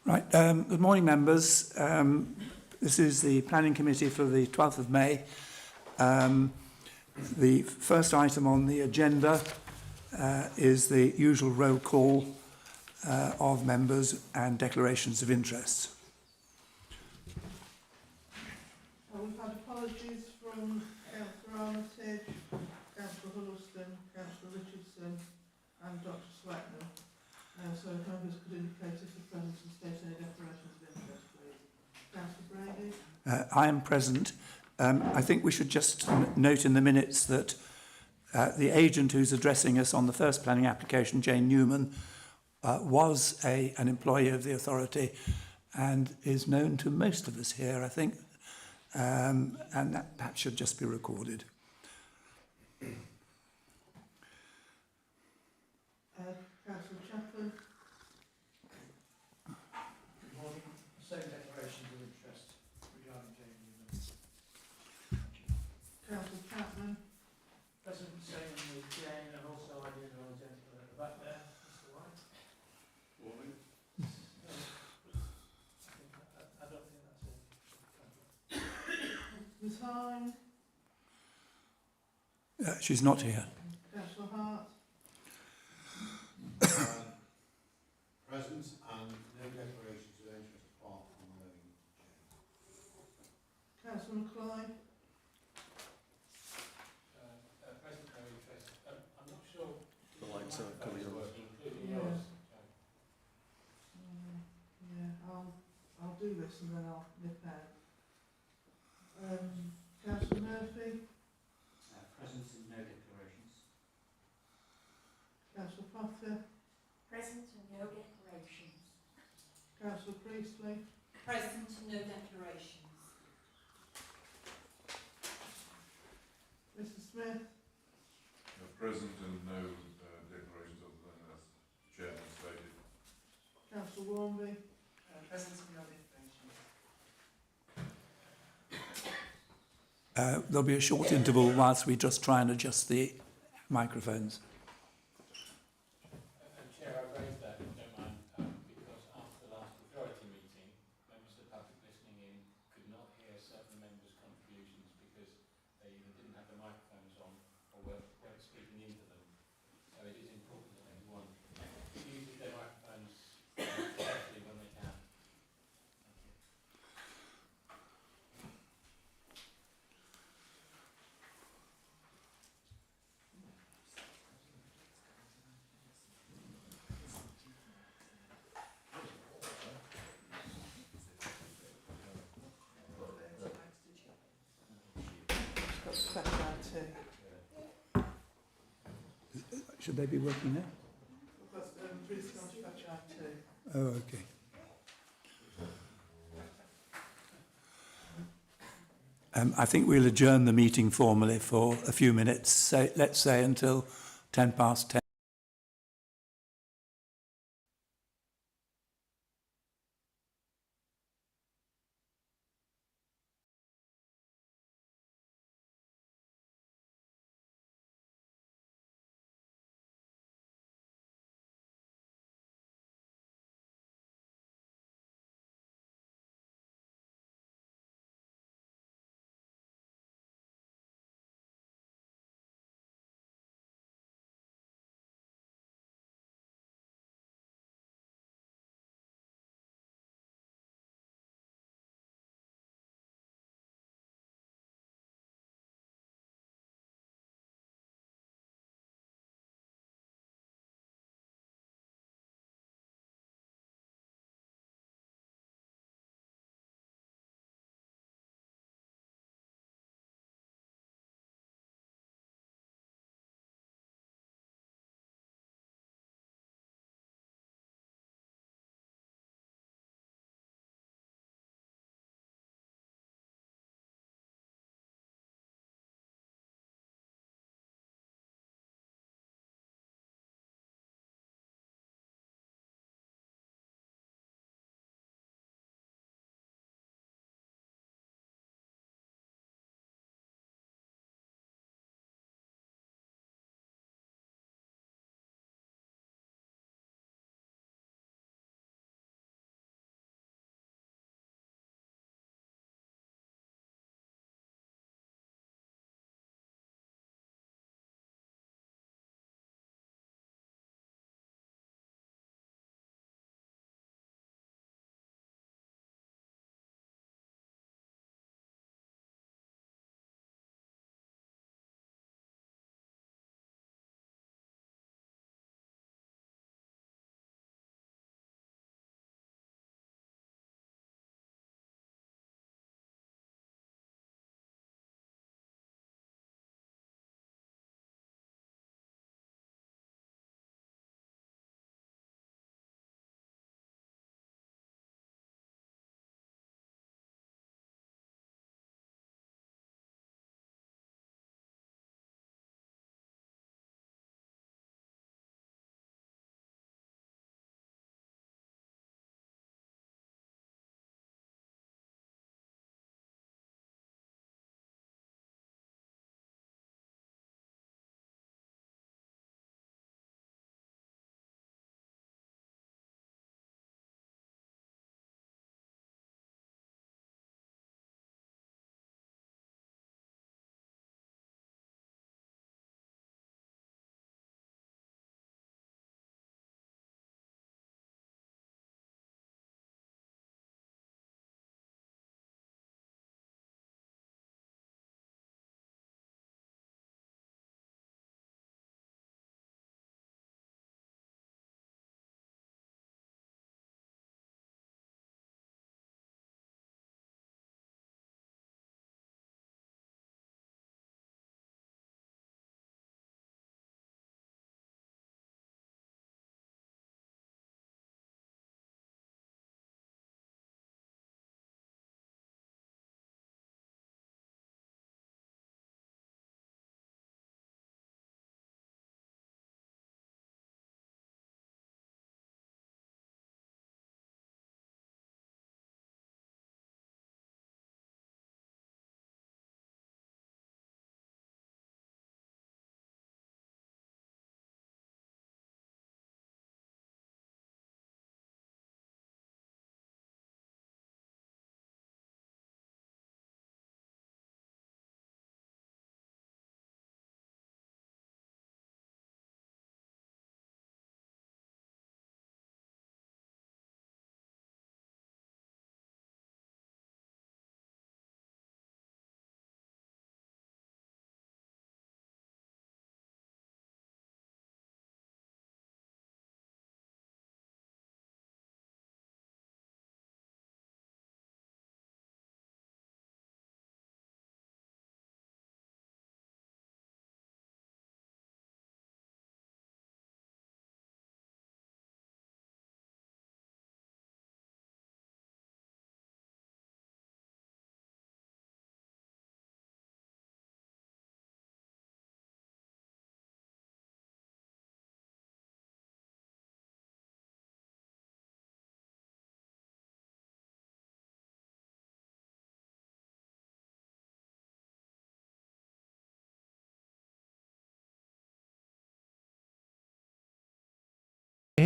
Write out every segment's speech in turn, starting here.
Right, good morning members. This is the Planning Committee for the 12th of May. The first item on the agenda is the usual roll call of members and declarations of interest. We've had apologies from Councillor Armitage, Councillor Huddleston, Councillor Richardson and Dr Swetnam. So if members could indicate if they're present and state any declarations of interest, please. Councillor Brady. I am present. I think we should just note in the minutes that the agent who's addressing us on the first planning application, Jane Newman, was an employee of the authority and is known to most of us here, I think, and that should just be recorded. Councillor Chaplin. Good morning. Same declarations of interest regarding Jane Newman. Councillor Chapman. Present, same with Jane, and also I did know a gentleman at the back there, Mr. White. Morning. I don't think that's it. Ms Hine. She's not here. Councillor Hart. Present and no declarations of interest apart from knowing Jane. Councillor McCloy. Present, no interest. I'm not sure. The lights are coming on. Including Yeah. yours. I'll do this and then I'll nip out. Councillor Murphy. Present and no declarations. Councillor Potter. Present and no declarations. Councillor Priestley. Present and no declarations. Mr Smith. Present and no declarations other than as Chairman stated. Councillor Warmby. Present and no declarations. There'll be a short interval whilst we just try and adjust the microphones. Chair, I raised that, if you don't mind, because after the last majority meeting, members of the public listening in could not hear certain members' contributions because they either didn't have the microphones on or weren't speaking into them. So it is important that everyone uses their microphones carefully when they can. Thank you. Got special too. Should they be working now? We've got Priestley on special too. Oh, okay. I think we'll adjourn the meeting formally for a few minutes, so let's say until 10 past 10.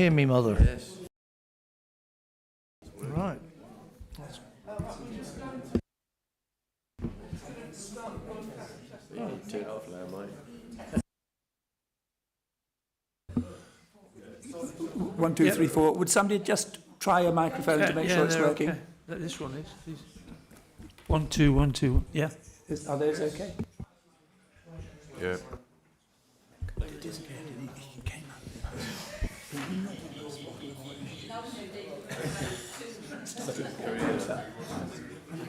hear me, Mother? Yes. Right. Turn it off now, mate. 1, 2, 3, 4. Would somebody just try a microphone to make sure it's they're working? okay. This one is. 1, 2, 1, 2. Yeah. Are those okay? Yeah. I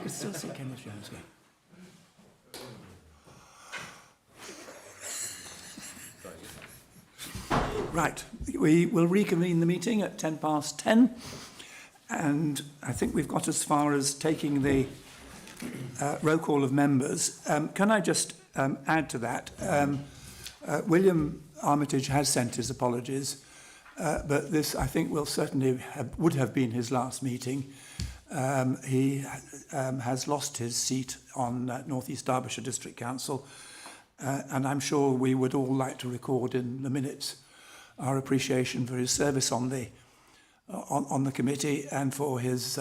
could still see Kenneth Jones going. Right, we will reconvene the meeting at 10:10, and I think we've got as far as taking the roll call of members. Can I just add to that? William Armitage has sent his apologies, but this, I think, will certainly would have been his last meeting. He has lost his seat on North East Derbyshire District Council, and I'm sure we would all like to record in the minutes our appreciation for his service on the committee and for his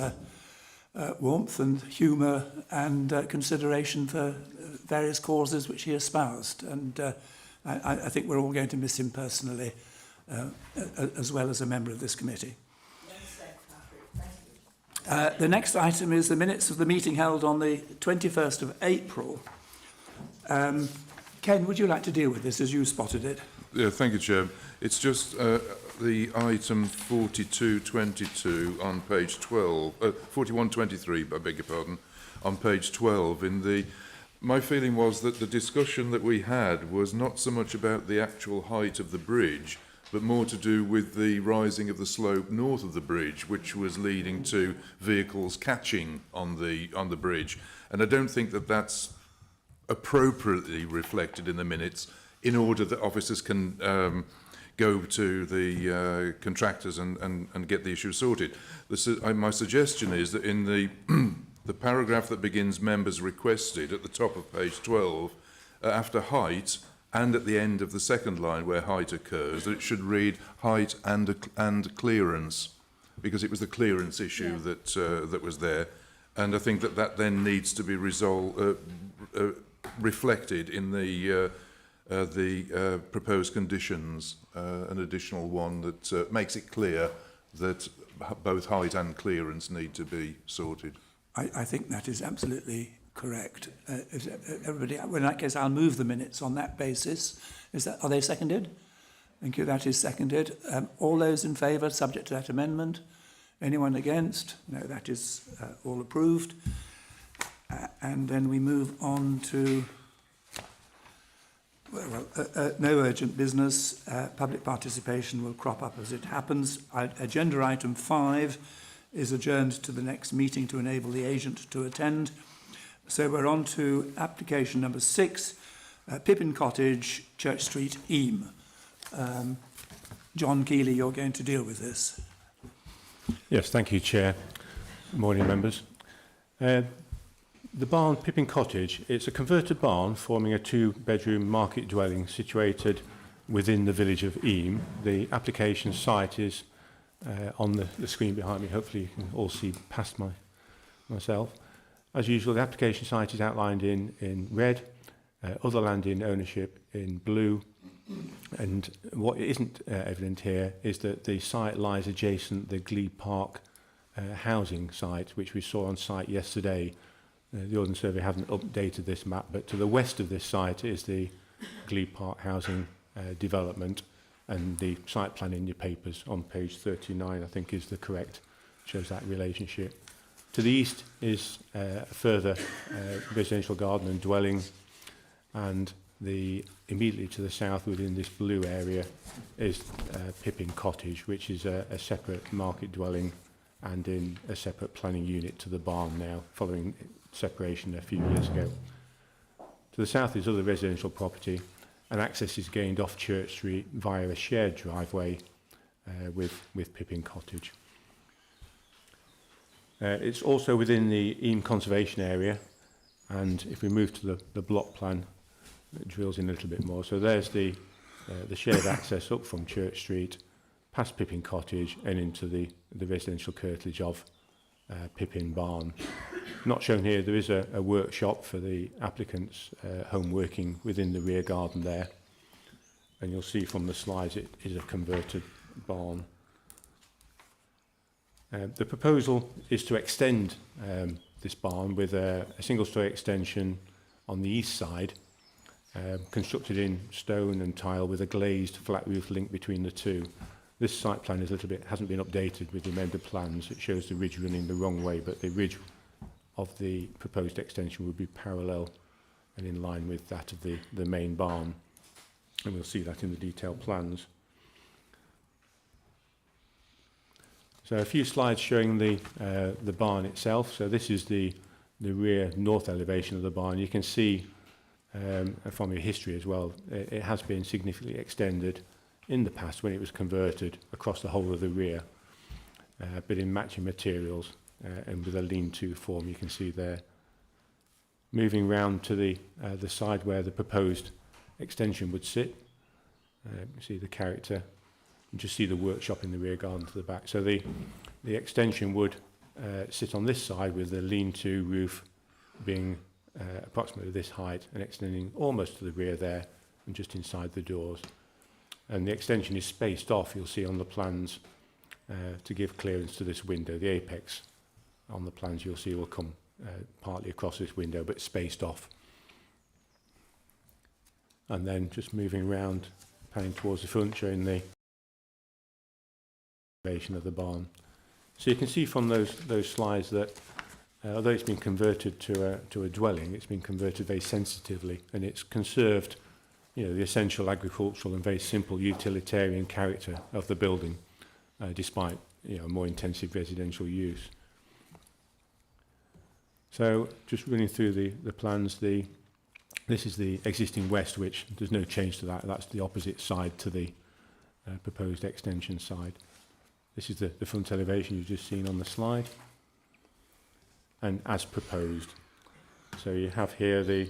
warmth and humour and consideration for various causes which he espoused. And I think we're all going to miss him personally, as well as a member of this committee. The next item is the minutes of the meeting held on the 21st of April. Ken, would you like to deal with this as you spotted it? Yeah, thank you, Chair. It's just the item 4222 on page 12, 4123, I beg your pardon, on page 12. My feeling was that the discussion that we had was not so much about the actual height of the bridge, but more to do with the rising of the slope north of the bridge, which was leading to vehicles catching on the bridge. And I don't think that that's appropriately reflected in the minutes, in order that officers can go to the contractors and get the issue sorted. My suggestion is that in the paragraph that begins members requested at the top of page 12, after height and at the end of the second line where height occurs, that it should read height and clearance, because it was the clearance issue that was there. And I think that then needs to be reflected in the proposed conditions, an additional one that makes it clear that both height and clearance need to be sorted. I think that is absolutely correct. Is everybody, well, in that case, I'll move the minutes on that basis. Are they seconded? Thank you. That is seconded. All those in favour, subject to that amendment? Anyone against? No, that is all approved. And then we move on to no urgent business. Public participation will crop up as it happens. Agenda item 5 is adjourned to the next meeting to enable the agent to attend. So we're on to application number 6, Pippin Cottage, Church Street, Eam. John Keeley, you're going to deal with this. Yes, thank you, Chair. Good morning, members. The barn, Pippin Cottage, it's a converted barn forming a 2-bedroom market dwelling situated within the village of Eam. The application site is on the screen behind me. Hopefully you can all see past myself. As usual, the application site is outlined in red, other land in ownership in blue, and what isn't evident here is that the site lies adjacent the Glebe Park housing site, which we saw on site yesterday. The Ordnance Survey haven't updated this map, but to the west of this site is the Glebe Park housing development, and the site plan in your papers on page 39, I think, is the correct, shows that relationship. To the east is a further residential garden and dwelling, and immediately to the south within this blue area is Pippin Cottage, which is a separate market dwelling and in a separate planning unit to the barn now, following separation a few years ago. To the south is other residential property, and access is gained off Church Street via a shared driveway with Pippin Cottage. It's also within the Eam Conservation Area, and if we move to the block plan, it drills in a little bit more. So there's the shared access up from Church Street, past Pippin Cottage and into the residential curtilage of Pippin Barn. Not shown here, there is a workshop for the applicant's home working within the rear garden there. And you'll see from the slides it is a converted barn. The proposal is to extend this barn with a single-storey extension on the east side, constructed in stone and tile with a glazed flat roof link between the two. This site plan is hasn't been updated with the amended plans. It shows the ridge running the wrong way, but the ridge of the proposed extension would be parallel and in line with that of the main barn. And we'll see that in the detailed plans. So a few slides showing the barn itself. So this is the rear north elevation of the barn. You can see from your history as well, it has been significantly extended in the past when it was converted across the whole of the rear, but in matching materials and with a lean-to form, you can see there. Moving round to the side where the proposed extension would sit, you see the character, and just see the workshop in the rear garden to the back. So the extension would sit on this side with the lean-to roof being approximately this height and extending almost to the rear there and just inside the doors. And the extension is spaced off, you'll see on the plans, to give clearance to this window. The apex on the plans you'll see will come partly across this window, but spaced off. And then just moving around, panning towards the front, showing the elevation of the barn. So you can see from those slides that although it's been converted to a dwelling, it's been converted very sensitively, and it's conserved, you know, the essential agricultural and very simple utilitarian character of the building, despite, you know, more intensive residential use. So just running through the plans, this is the existing west, which there's no change to that. That's the opposite side to the proposed extension side. This is the front elevation you've just seen on the slide, and as proposed. So you have here the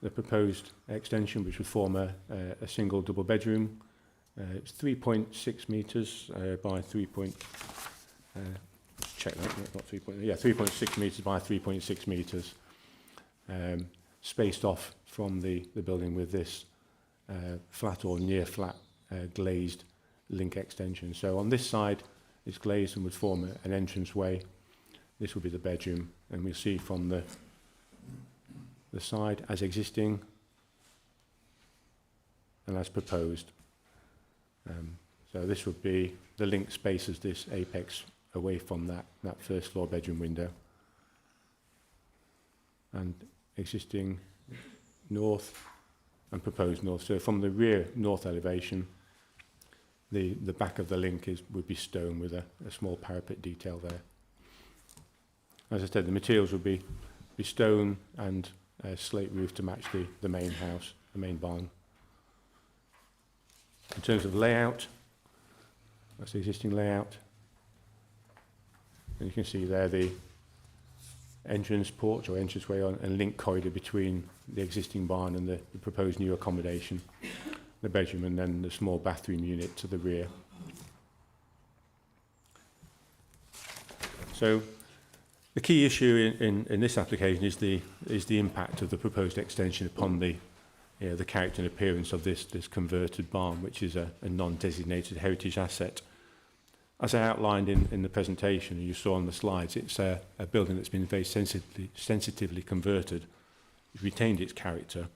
proposed extension, which would form a single double bedroom. It's 3.6 metres by 3.6 metres by 3.6 metres, spaced off from the building with this flat or near flat glazed link extension. So on this side it's glazed and would form an entranceway. This will be the bedroom, and we'll see from the side as existing and as proposed. So this would be the link spaces this apex away from that first floor bedroom window, and existing north and proposed north. So from the rear north elevation, the back of the link would be stone with a small parapet detail there. As I said, the materials would be stone and slate roof to match the main house, the main barn. In terms of layout, that's the existing layout. And you can see there the entrance porch or entranceway and link corridor between the existing barn and the proposed new accommodation, the bedroom, and then the small bathroom unit to the rear. So the key issue in this application is the impact of the proposed extension upon the character and appearance of this converted barn, which is a non-designated heritage asset. As I outlined in the presentation, and you saw on the slides, it's a building that's been very sensitively converted. It's retained its character,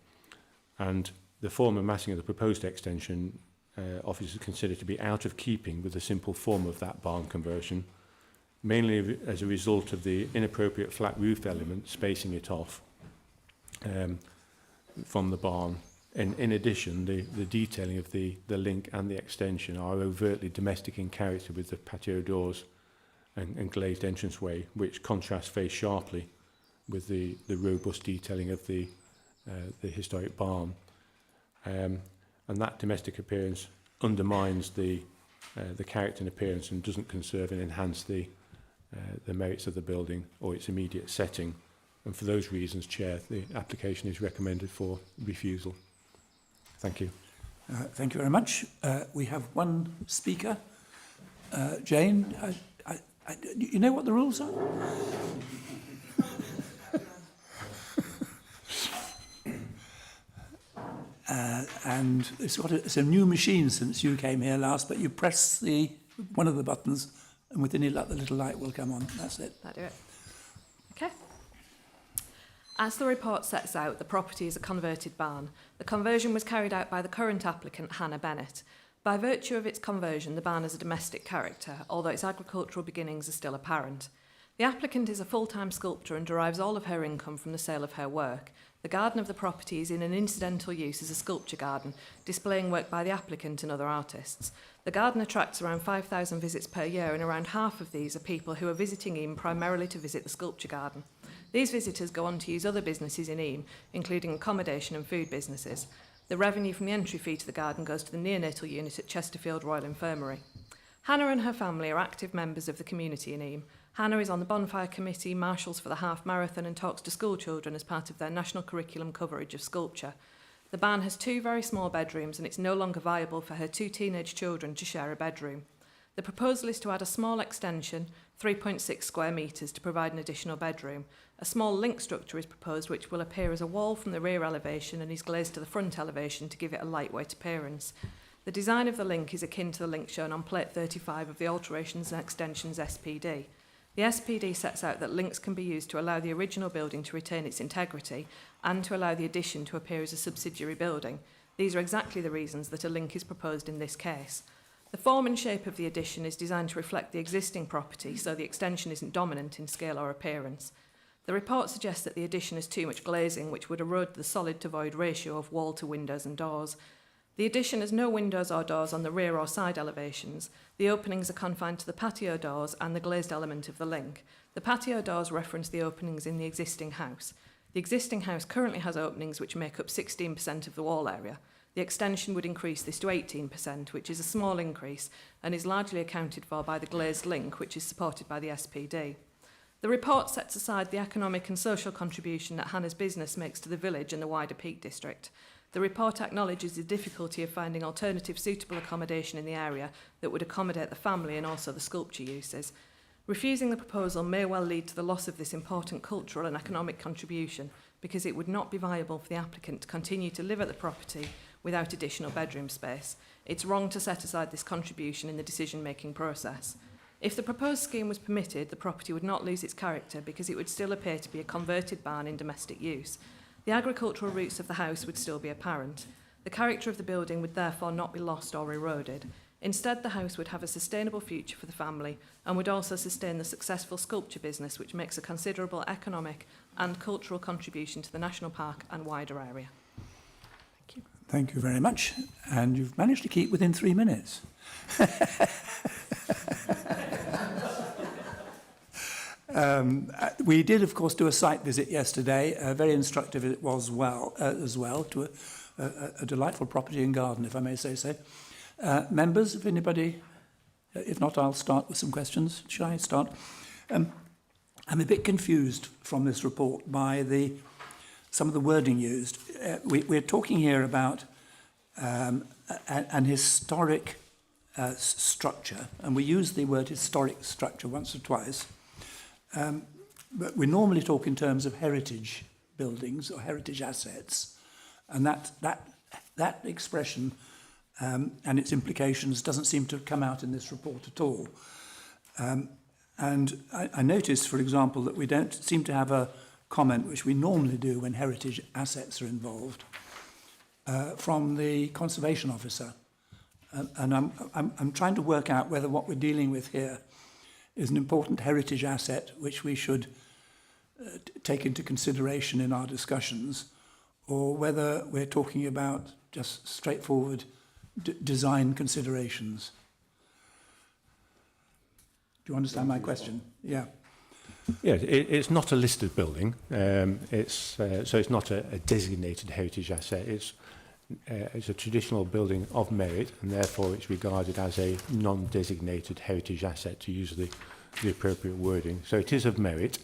and the form and massing of the proposed extension office is considered to be out of keeping with the simple form of that barn conversion, mainly as a result of the inappropriate flat roof element spacing it off from the barn. And in addition, the detailing of the link and the extension are overtly domestic in character, with the patio doors and glazed entranceway, which contrasts very sharply with the robust detailing of the historic barn. And that domestic appearance undermines the character and appearance and doesn't conserve and enhance the merits of the building or its immediate setting. And for those reasons, Chair, the application is recommended for refusal. Thank you. Thank you very much. We have one speaker, Jane, you know what the rules are? And it's a new machine since you came here last, but you press one of the buttons and with any luck the little light will come on. That's it. That'll do it. Okay. As the report sets out, the property is a converted barn. The conversion was carried out by the current applicant, Hannah Bennett. By virtue of its conversion, the barn has a domestic character, although its agricultural beginnings are still apparent. The applicant is a full-time sculptor and derives all of her income from the sale of her work. The garden of the property is in an incidental use as a sculpture garden, displaying work by the applicant and other artists. The garden attracts around 5,000 visits per year, and around half of these are people who are visiting Eyam primarily to visit the sculpture garden. These visitors go on to use other businesses in Eyam, including accommodation and food businesses. The revenue from the entry fee to the garden goes to the neonatal unit at Chesterfield Royal Infirmary. Hannah and her family are active members of the community in Eyam. Hannah is on the Bonfire Committee, marshals for the half marathon, and talks to school children as part of their national curriculum coverage of sculpture. The barn has 2 very small bedrooms, and it's no longer viable for her 2 teenage children to share a bedroom. The proposal is to add a small extension, 3.6 square metres, to provide an additional bedroom. A small link structure is proposed which will appear as a wall from the rear elevation and is glazed to the front elevation to give it a lightweight appearance. The design of the link is akin to the link shown on plate 35 of the Alterations and Extensions SPD. The SPD sets out that links can be used to allow the original building to retain its integrity and to allow the addition to appear as a subsidiary building. These are exactly the reasons that a link is proposed in this case. The form and shape of the addition is designed to reflect the existing property, so the extension isn't dominant in scale or appearance. The report suggests that the addition has too much glazing, which would erode the solid to void ratio of wall to windows and doors. The addition has no windows or doors on the rear or side elevations. The openings are confined to the patio doors and the glazed element of the link. The patio doors reference the openings in the existing house. The existing house currently has openings which make up 16% of the wall area. The extension would increase this to 18%, which is a small increase and is largely accounted for by the glazed link, which is supported by the SPD. The report sets aside the economic and social contribution that Hannah's business makes to the village and the wider Peak District. The report acknowledges the difficulty of finding alternative suitable accommodation in the area that would accommodate the family and also the sculpture uses. Refusing the proposal may well lead to the loss of this important cultural and economic contribution because it would not be viable for the applicant to continue to live at the property without additional bedroom space. It's wrong to set aside this contribution in the decision-making process. If the proposed scheme was permitted, the property would not lose its character because it would still appear to be a converted barn in domestic use. The agricultural roots of the house would still be apparent. The character of the building would therefore not be lost or eroded. Instead, the house would have a sustainable future for the family and would also sustain the successful sculpture business, which makes a considerable economic and cultural contribution to the national park and wider area. Thank you. Thank you very much. And you've managed to keep within 3 minutes. We did, of course, do a site visit yesterday. Very instructive it was as well, to a delightful property and garden, if I may say so. Members, if anybody, if not, I'll start with some questions. Shall I start? I'm a bit confused from this report by some of the wording used. We're talking here about an historic structure, and we use the word historic structure once or twice. But we normally talk in terms of heritage buildings or heritage assets, and that expression and its implications doesn't seem to have come out in this report at all. And I noticed, for example, that we don't seem to have a comment, which we normally do when heritage assets are involved, from the conservation officer. And I'm trying to work out whether what we're dealing with here is an important heritage asset which we should take into consideration in our discussions, or whether we're talking about just straightforward design considerations. Do you understand my question? Yeah. Yeah, it's not a listed building. So it's not a designated heritage asset. It's a traditional building of merit, and therefore it's regarded as a non-designated heritage asset, to use the appropriate wording. So it is of merit,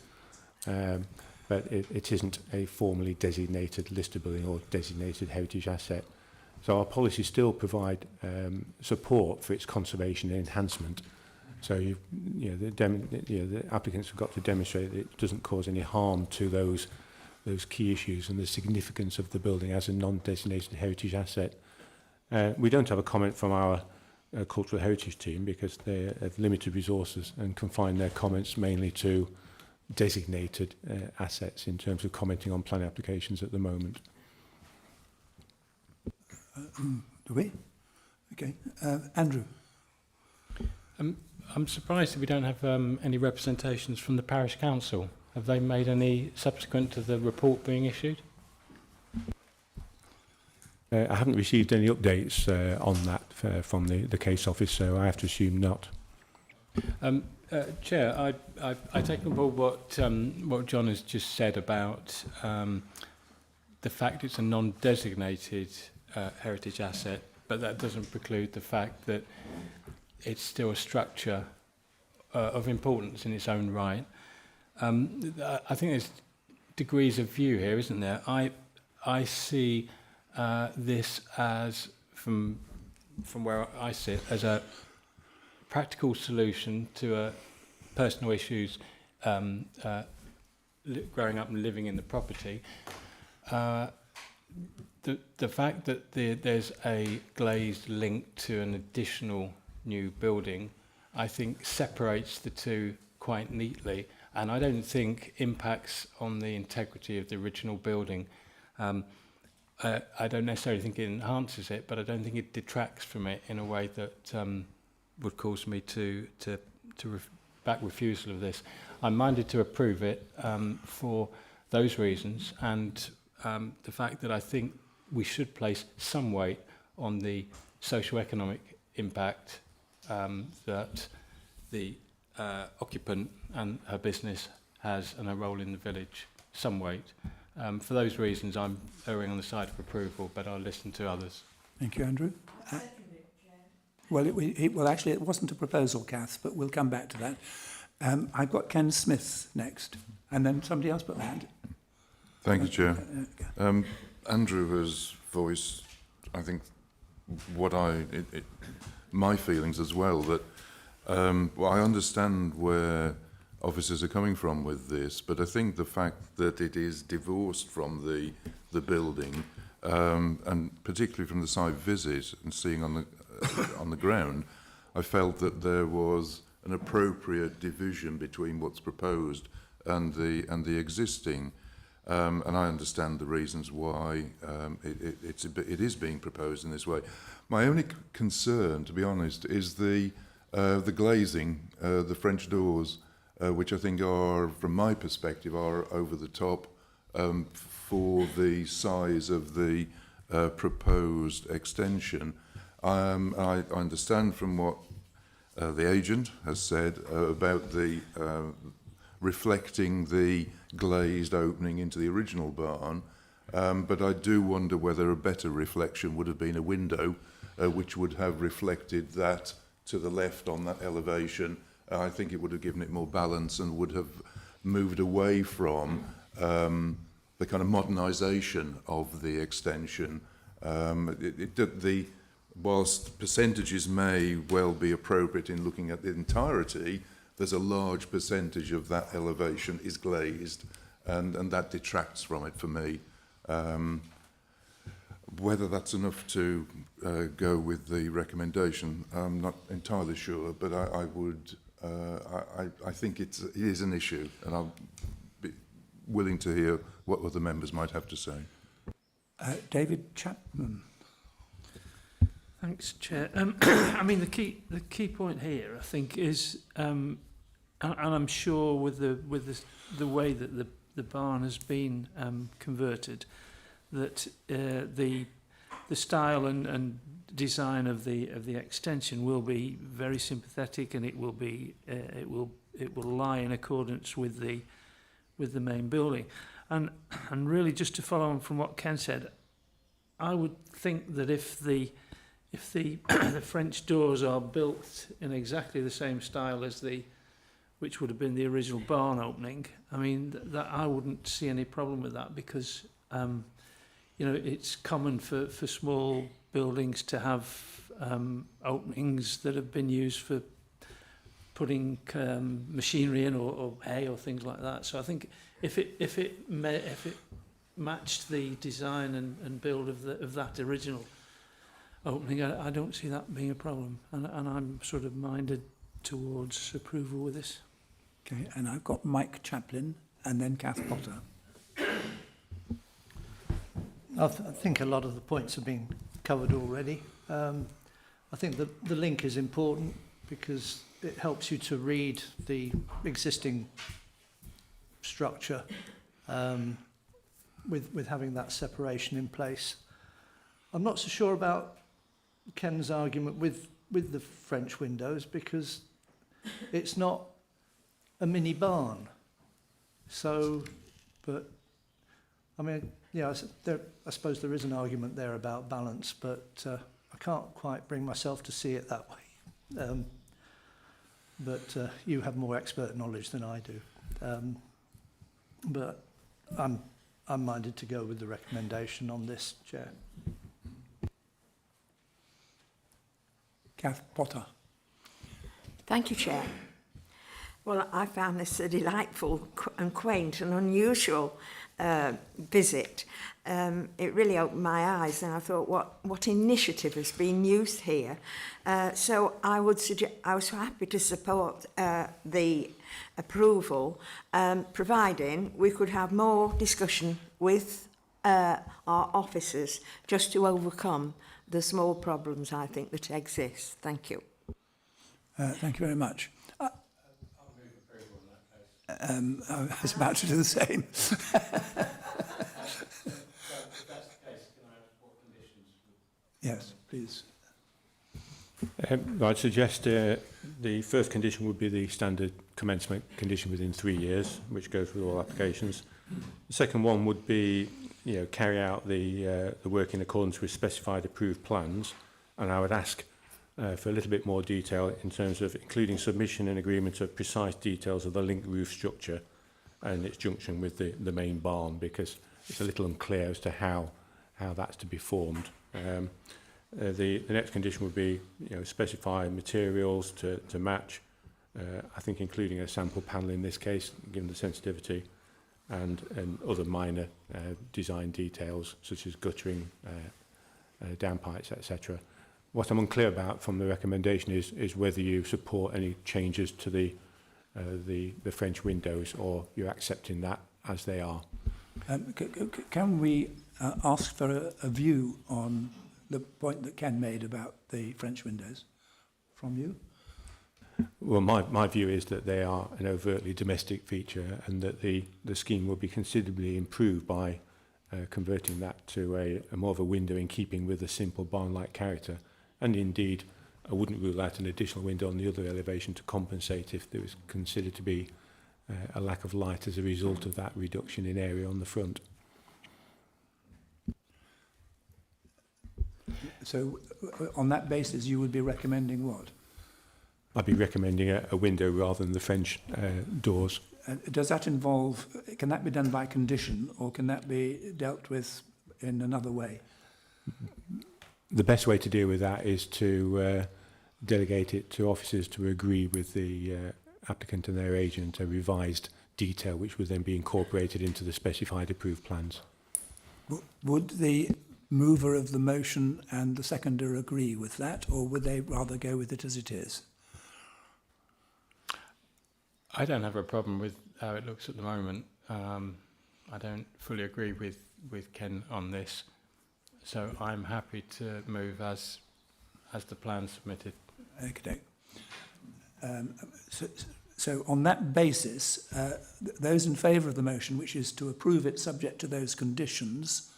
but it isn't a formally designated listed building or designated heritage asset. So our policies still provide support for its conservation and enhancement, So the applicants have got to demonstrate that it doesn't cause any harm to those key issues and the significance of the building as a non-designated heritage asset. We don't have a comment from our cultural heritage team because they have limited resources and confine their comments mainly to designated assets in terms of commenting on planning applications at the moment. Do we? Okay. Andrew? I'm surprised that we don't have any representations from the parish council. Have they made any subsequent to the report being issued? I haven't received any updates on that from the case office, so I have to assume not. Chair, I take on board what John has just said about the fact it's a non-designated heritage asset, but that doesn't preclude the fact that it's still a structure of importance in its own right. I think there's degrees of view here, isn't there? I see this as, from where I sit, as a practical solution to personal issues growing up and living in the property. The fact that there's a glazed link to an additional new building, I think separates the two quite neatly, and I don't think impacts on the integrity of the original building. I don't necessarily think it enhances it, but I don't think it detracts from it in a way that would cause me to back refusal of this. I'm minded to approve it for those reasons, and the fact that I think we should place some weight on the socio-economic impact that the occupant and her business has and her role in the village, some weight. For those reasons, I'm erring on the side of approval, but I'll listen to others. Thank you, Andrew. I second it, Chair. Well, actually, it wasn't a proposal, Kath, but we'll come back to that. I've got Ken Smith next, and then somebody else put their hand. Thank you, Chair. Andrew has voiced, I think, my feelings as well, that I understand where officers are coming from with this, but I think the fact that it is divorced from the building, and particularly from the site visit and seeing on the ground, I felt that there was an appropriate division between what's proposed and the existing. And I understand the reasons why it is being proposed in this way. My only concern, to be honest, is the glazing, the French doors, which I think are, from my perspective, are over the top for the size of the proposed extension. I understand from what the agent has said about the reflecting the glazed opening into the original barn, but I do wonder whether a better reflection would have been a window which would have reflected that to the left on that elevation. I think it would have given it more balance and would have moved away from the kind of modernisation of the extension. Whilst percentages may well be appropriate in looking at the entirety, there's a large percentage of that elevation is glazed, and that detracts from it for me. Whether that's enough to go with the recommendation, I'm not entirely sure, but I would. I think it is an issue, and I'll be willing to hear what other members might have to say. David Chapman. Thanks, Chair. I mean, the key point here, I think, is, and I'm sure with the way that the barn has been converted, that the style and design of the extension will be very sympathetic, and it will lie in accordance with the main building, and really, just to follow on from what Ken said, I would think that if the the French doors are built in exactly the same style as which would have been the original barn opening, I mean, that I wouldn't see any problem with that, because it's common for small buildings to have openings that have been used for putting machinery in or hay or things like that. So I think if it matched the design and build of that original opening, I don't see that being a problem, and I'm sort of minded towards approval with this. Okay, and I've got Mike Chaplin and then Kath Potter. I think a lot of the points have been covered already. I think the link is important because it helps you to read the existing structure with having that separation in place. I'm not so sure about Ken's argument with the French windows because it's not a mini barn. So, but I mean, yeah, I suppose there is an argument there about balance, but I can't quite bring myself to see it that way. But you have more expert knowledge than I do. But I'm minded to go with the recommendation on this, Chair. Kath Potter. Thank you, Chair. Well, I found this a delightful and quaint and unusual visit. It really opened my eyes, and I thought, what initiative has been used here? So I would suggest, I was happy to support the approval, providing we could have more discussion with our officers just to overcome the small problems I think that exist. Thank you. Thank you very much. I'll move approval in that case. I was about to do the same. So if that's the case, can I ask what conditions would... Yes, please. I'd suggest the first condition would be the standard commencement condition within 3 years, which goes with all applications. The second one would be, carry out the work in accordance with specified approved plans, and I would ask for a little bit more detail in terms of including submission and agreement of precise details of the link roof structure and its junction with the main barn, because it's a little unclear as to how that's to be formed. The next condition would be, specify materials to match. I think including a sample panel in this case, given the sensitivity, and other minor design details such as guttering, downpipes, etc. What I'm unclear about from the recommendation is whether you support any changes to the French windows, or you're accepting that as they are. Can we ask for a view on the point that Ken made about the French windows from you? Well, my view is that they are an overtly domestic feature, and that the scheme will be considerably improved by converting that to a more of a window in keeping with the simple barn-like character. And indeed, I wouldn't rule out an additional window on the other elevation to compensate if there was considered to be a lack of light as a result of that reduction in area on the front. So on that basis, you would be recommending what? I'd be recommending a window rather than the French doors. Does that involve, can that be done by condition, or can that be dealt with in another way? The best way to deal with that is to delegate it to officers to agree with the applicant and their agent a revised detail, which would then be incorporated into the specified approved plans. Would the mover of the motion and the seconder agree with that, or would they rather go with it as it is? I don't have a problem with how it looks at the moment. I don't fully agree with Ken on this, so I'm happy to move as the plan submitted. Okay. So on that basis, those in favour of the motion, which is to approve it subject to those conditions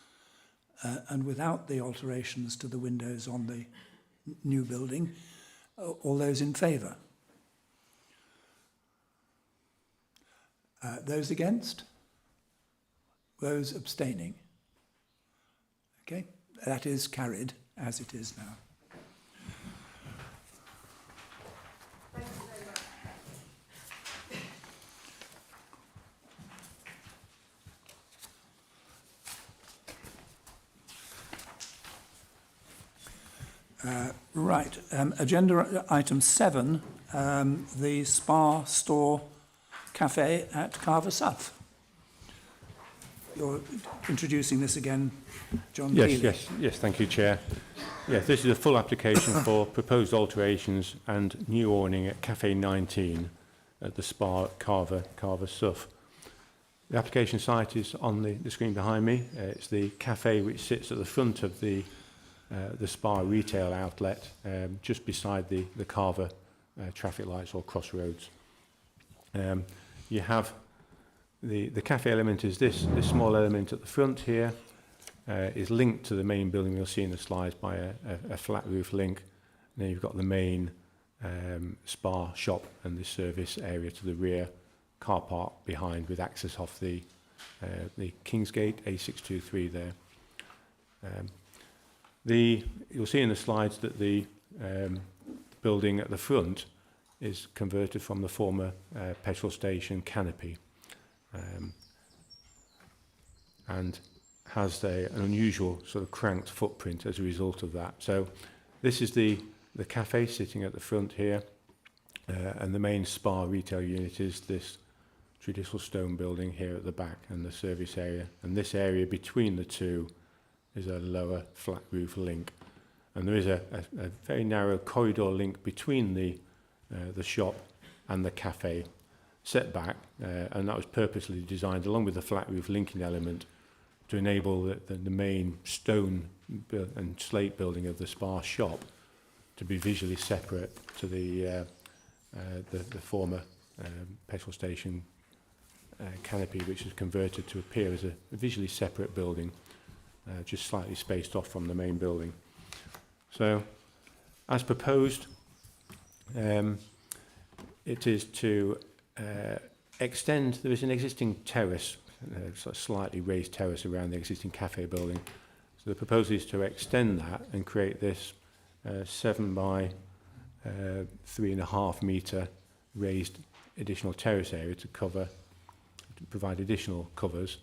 and without the alterations to the windows on the new building, all those in favour? Those against? Those abstaining? Okay, that is carried as it is now. Right. Agenda item 7, the Spa Store Cafe at Carver South. You're introducing this again, John Keeley. Yes, thank you, Chair. Yes, this is a full application for proposed alterations and new awning at Cafe 19 at the Spa at Carver South. The application site is on the screen behind me. It's the cafe which sits at the front of the Spa retail outlet, just beside the Carver traffic lights or crossroads. You have the cafe element is this small element at the front here, is linked to the main building you'll see in the slides by a flat roof link. And then you've got the main spa shop and the service area to the rear, car park behind with access off the Kingsgate A623 there. You'll see in the slides that the building at the front is converted from the former petrol station canopy, and has an unusual sort of cranked footprint as a result of that. So this is the cafe sitting at the front here, and the main spa retail unit is this traditional stone building here at the back, and the service area. And this area between the two is a lower flat roof link. And there is a very narrow corridor link between the shop and the cafe set back, and that was purposely designed along with the flat roof linking element to enable the main stone and slate building of the spa shop to be visually separate to the former petrol station canopy, which is converted to appear as a visually separate building, just slightly spaced off from the main building. So, as proposed, it is to extend. There is an existing terrace, sort of slightly raised terrace around the existing cafe building. So the proposal is to extend that and create this 7 by 3.5 metre raised additional terrace area to provide additional covers,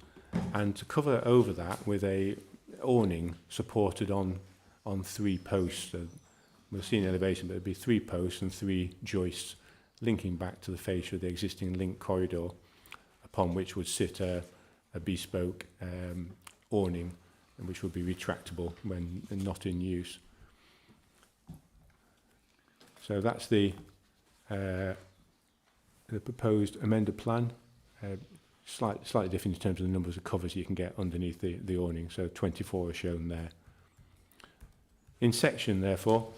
and to cover over that with a awning supported on 3 posts. So we'll see in elevation, but it'll be 3 posts and 3 joists linking back to the fascia of the existing link corridor, upon which would sit a bespoke awning, which would be retractable when not in use. So that's the proposed amended plan. Slightly different in terms of the numbers of covers you can get underneath the awning. So 24 are shown there. In section, therefore,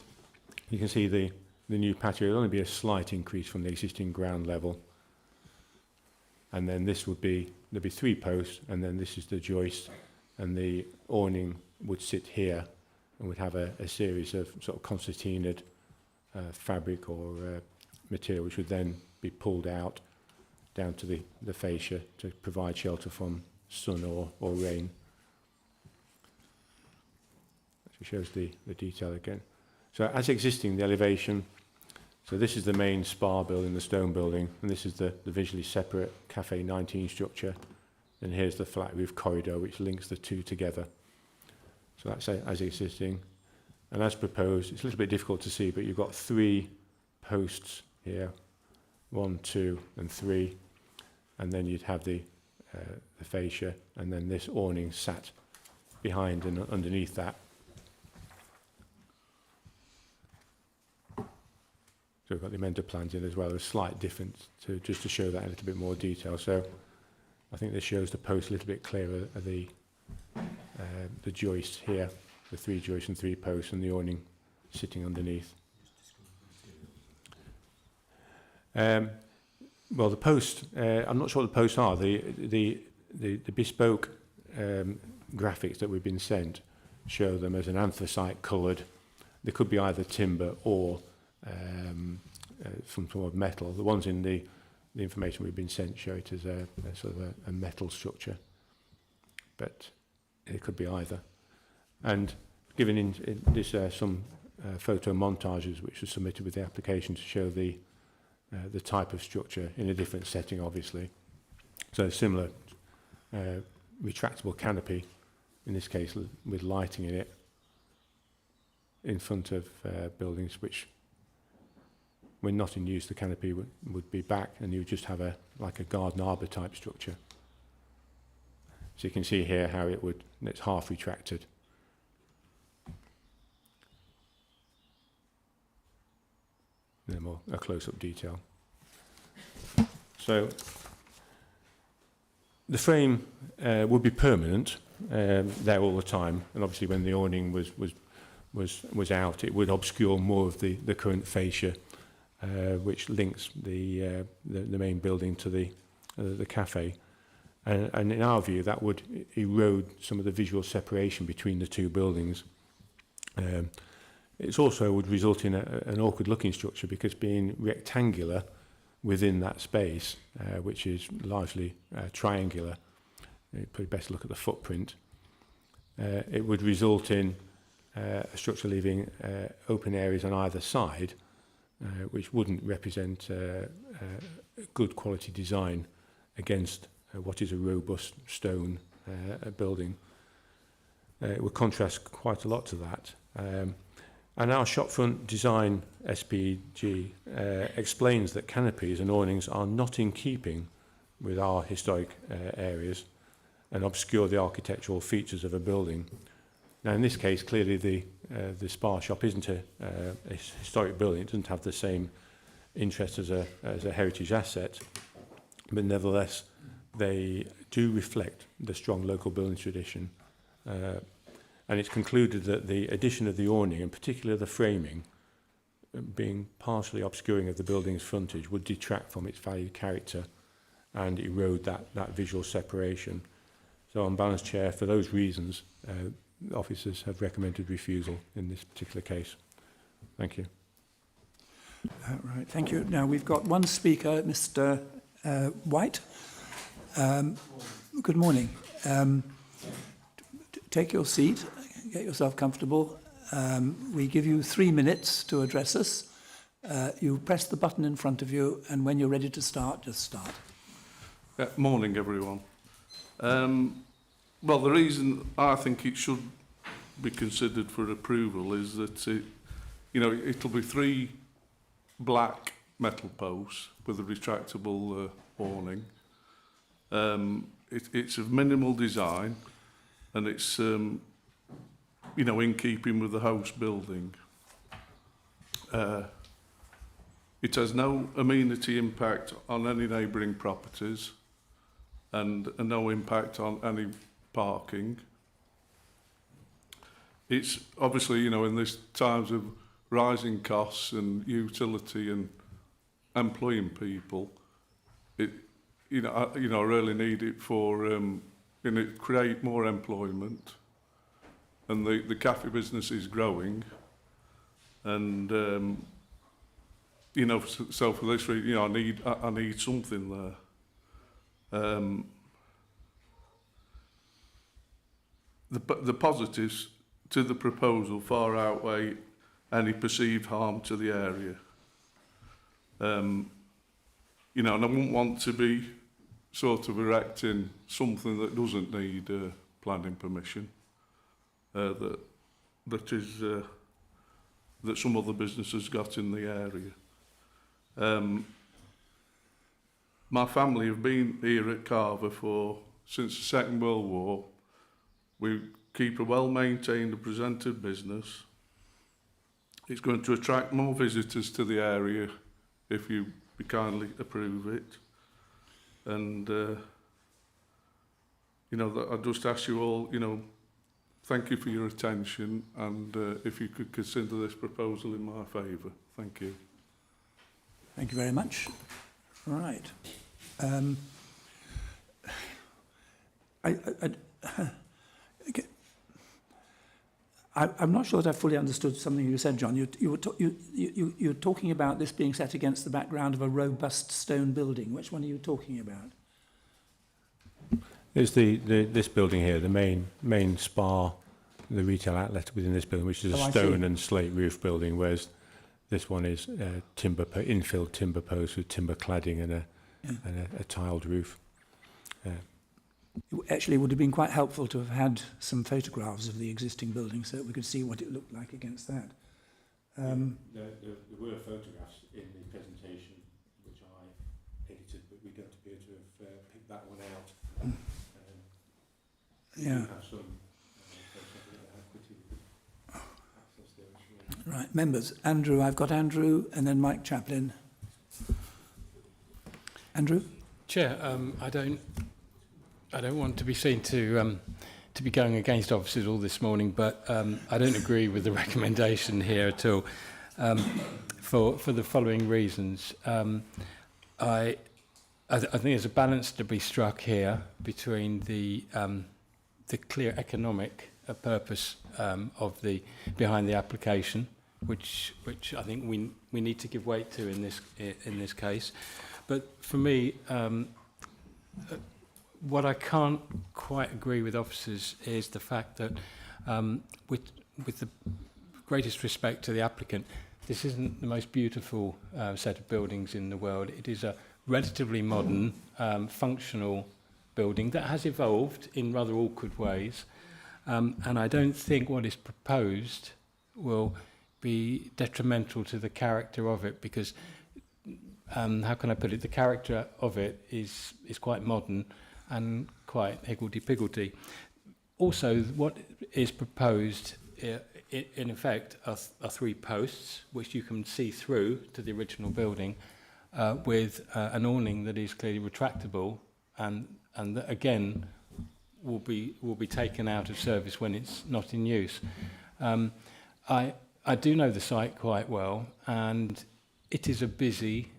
you can see the new patio will only be a slight increase from the existing ground level. And then there'll be 3 posts, and then this is the joist, and the awning would sit here and would have a series of sort of concertinaed fabric or material, which would then be pulled out down to the fascia to provide shelter from sun or rain. It shows the detail again. So as existing, the elevation, so this is the main spa building, the stone building, and this is the visually separate Cafe 19 structure. And here's the flat roof corridor, which links the two together. So that's as existing. And as proposed, it's a little bit difficult to see, but you've got 3 posts here, 1, 2, and 3. And then you'd have the fascia, and then this awning sat behind and underneath that. So we've got the amended plans in as well. There's a slight difference just to show that in a little bit more detail. So I think this shows the post a little bit clearer of the joist here, the 3 joists and 3 posts, and the awning sitting underneath. Well, the post, I'm not sure what the posts are. The bespoke graphics that we've been sent show them as an anthracite coloured. They could be either timber or some sort of metal. The ones in the information we've been sent show it as a sort of a metal structure, but it could be either. And given in this some photo montages which were submitted with the application to show the type of structure in a different setting, obviously. So a similar retractable canopy, in this case with lighting in it, in front of buildings which, when not in use, the canopy would be back, and you would just have like a garden arbour type structure. So you can see here how it's half retracted. Then a close-up detail. So the frame would be permanent there all the time, and obviously when the awning was out, it would obscure more of the current fascia, which links the main building to the cafe. And in our view, that would erode some of the visual separation between the two buildings. It also would result in an awkward-looking structure, because being rectangular within that space, which is largely triangular, you probably best look at the footprint. It would result in a structure leaving open areas on either side, which wouldn't represent good quality design against what is a robust stone building. It would contrast quite a lot to that. And our shopfront design SPG explains that canopies and awnings are not in keeping with our historic areas and obscure the architectural features of a building. Now, in this case, clearly the Spa shop isn't a historic building. It doesn't have the same interest as a heritage asset, but nevertheless, they do reflect the strong local building tradition. And it's concluded that the addition of the awning, in particular the framing, being partially obscuring of the building's frontage, would detract from its valued character and erode that visual separation. So on balance, Chair, for those reasons, officers have recommended refusal in this particular case. Thank you. Right, thank you. Now we've got one speaker, Mr. White. Good morning. Take your seat, get yourself comfortable. We give you 3 minutes to address us. You press the button in front of you, and when you're ready to start, just start. Morning, everyone. Well, the reason I think it should be considered for approval is that it'll be 3 black metal posts with a retractable awning. It's of minimal design, and it's in keeping with the house building. It has no amenity impact on any neighbouring properties, and no impact on any parking. It's obviously, in these times of rising costs and utility and employing people, I really need it for create more employment, and the cafe business is growing, and so for this reason, I need something there. The positives to the proposal far outweigh any perceived harm to the area. And I wouldn't want to be sort of erecting something that doesn't need planning permission, that some other businesses got in the area. My family have been here at Carver since the Second World War. We keep a well-maintained and presented business. It's going to attract more visitors to the area if you kindly approve it. And, I just ask you all, thank you for your attention, and if you could consider this proposal in my favour. Thank you. Thank you very much. Right. I'm not sure that I fully understood something you said, John. You're talking about this being set against the background of a robust stone building. Which one are you talking about? It's this building here, the main spa, the retail outlet within this building, which is a stone and slate roof building, whereas this one is infilled timber posts with timber cladding and a tiled roof. It actually would have been quite helpful to have had some photographs of the existing building so that we could see what it looked like against that. There were photographs in the presentation which I edited, but we don't appear to have picked that one out. We Yeah. have some photographs that have quickly access there. Right, members. Andrew, I've got Andrew, and then Mike Chaplin. Andrew? Chair, I don't want to be seen to be going against officers all this morning, but I don't agree with the recommendation here at all, for the following reasons. I think there's a balance to be struck here between the clear economic purpose of behind the application, which I think we need to give weight to in this case. But for me, what I can't quite agree with officers is the fact that, with the greatest respect to the applicant, this isn't the most beautiful set of buildings in the world. It is a relatively modern, functional building that has evolved in rather awkward ways. And I don't think what is proposed will be detrimental to the character of it, because, how can I put it, the character of it is quite modern and quite higgledy-piggledy. Also, what is proposed, in effect, are three posts, which you can see through to the original building, with an awning that is clearly retractable, and that, again, will be taken out of service when it's not in use. I do know the site quite well, and it is a busy,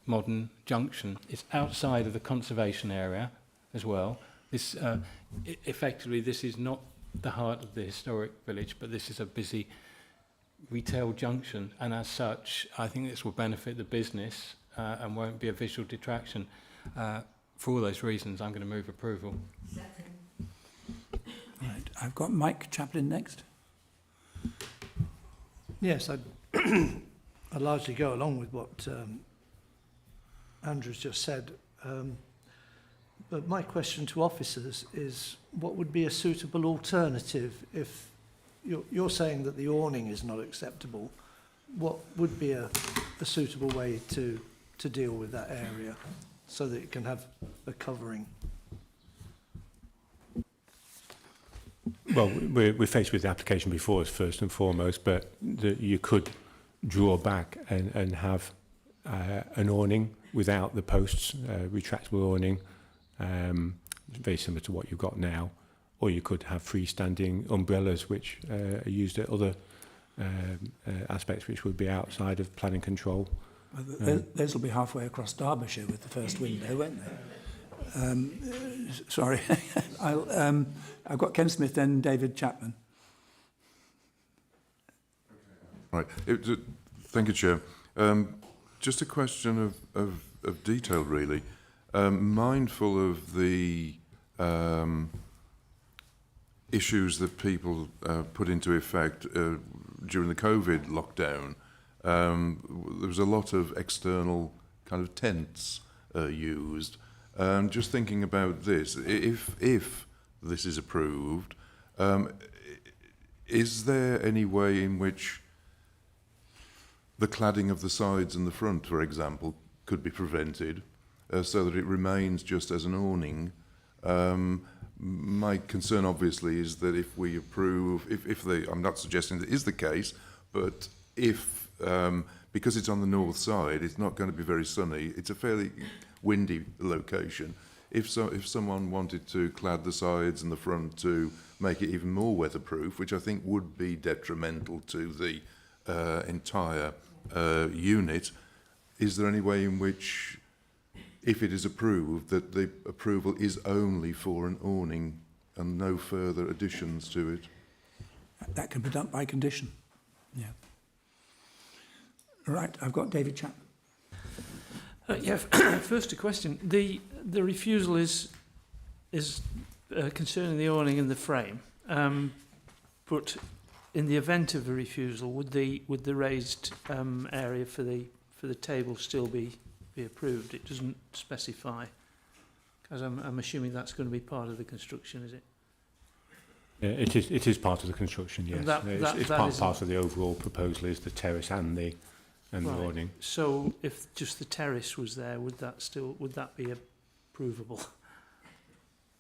modern junction. It's outside of the conservation area as well. This, effectively, this is not the heart of the historic village, but this is a busy retail junction, and as such, I think this will benefit the business and won't be a visual detraction. For all those reasons, I'm going to move approval. Right, I've got Mike Chaplin next. Yes, I largely go along with what Andrew's just said. But my question to officers is, what would be a suitable alternative if you're saying that the awning is not acceptable? What would be a suitable way to deal with that area so that it can have a covering? Well, we're faced with the application before us first and foremost, but you could draw back and have an awning without the posts, retractable awning, very similar to what you've got now, or you could have freestanding umbrellas which are used at other aspects which would be outside of planning control. Well, those will be halfway across Derbyshire with the first window, won't they? Sorry. I've got Ken Smith and David Chapman. Right. Thank you, Chair. Just a question of detail, really. Mindful of the issues that people put into effect during the COVID lockdown, there was a lot of external kind of tents used. Just thinking about this, if this is approved, is there any way in which the cladding of the sides and the front, for example, could be prevented so that it remains just as an awning? My concern, obviously, is that if we approve, I'm not suggesting that is the case, but if, because it's on the north side, it's not going to be very sunny, it's a fairly windy location. If someone wanted to clad the sides and the front to make it even more weatherproof, which I think would be detrimental to the entire unit, is there any way in which, if it is approved, that the approval is only for an awning and no further additions to it? That can be done by condition. Yeah. Right, I've got David Chapman. First a question. The refusal is concerning the awning and the frame, but in the event of a refusal, would the raised area for the table still be approved? It doesn't specify Because I'm assuming that's going to be part of the construction, is it? It is part of the construction, yes. And that Part of the overall proposal is the terrace and the awning. So if just the terrace was there, would that be approvable?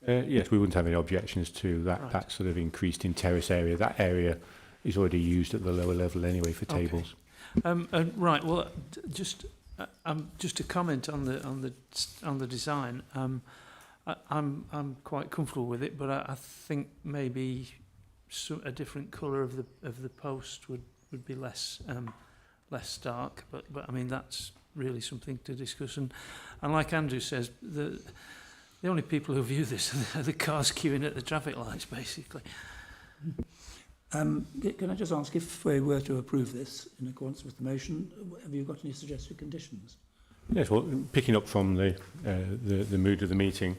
Yes, we wouldn't have any objections to that, Right. that sort of increased in terrace area. That area is already used at the lower level anyway for Okay. tables. Right. Well, just a comment on the design. I'm quite comfortable with it, but I think maybe a different colour of the post would be less stark. But I mean, that's really something to discuss. And like Andrew says, the only people who view this are the cars queuing at the traffic lights, basically. Can I just ask, if we were to approve this in accordance with the motion, have you got any suggested conditions? Yes, well, picking up from the mood of the meeting,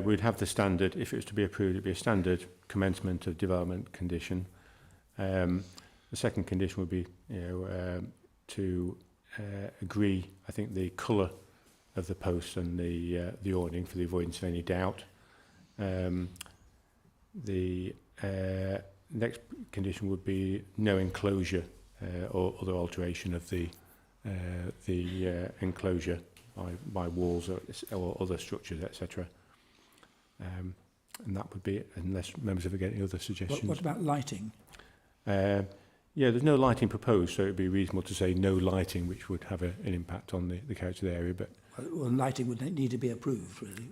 we'd have the standard, if it was to be approved, it'd be a standard commencement of development condition. The second condition would be, to agree, I think, the colour of the posts and the awning for the avoidance of any doubt. The next condition would be no enclosure or other alteration of the enclosure by walls or other structures, etc. And that would be it, unless members ever get any other suggestions. What about lighting? Yeah, there's no lighting proposed, so it would be reasonable to say no lighting, which would have an impact on the character of the area. But Well, lighting would need to be approved, really.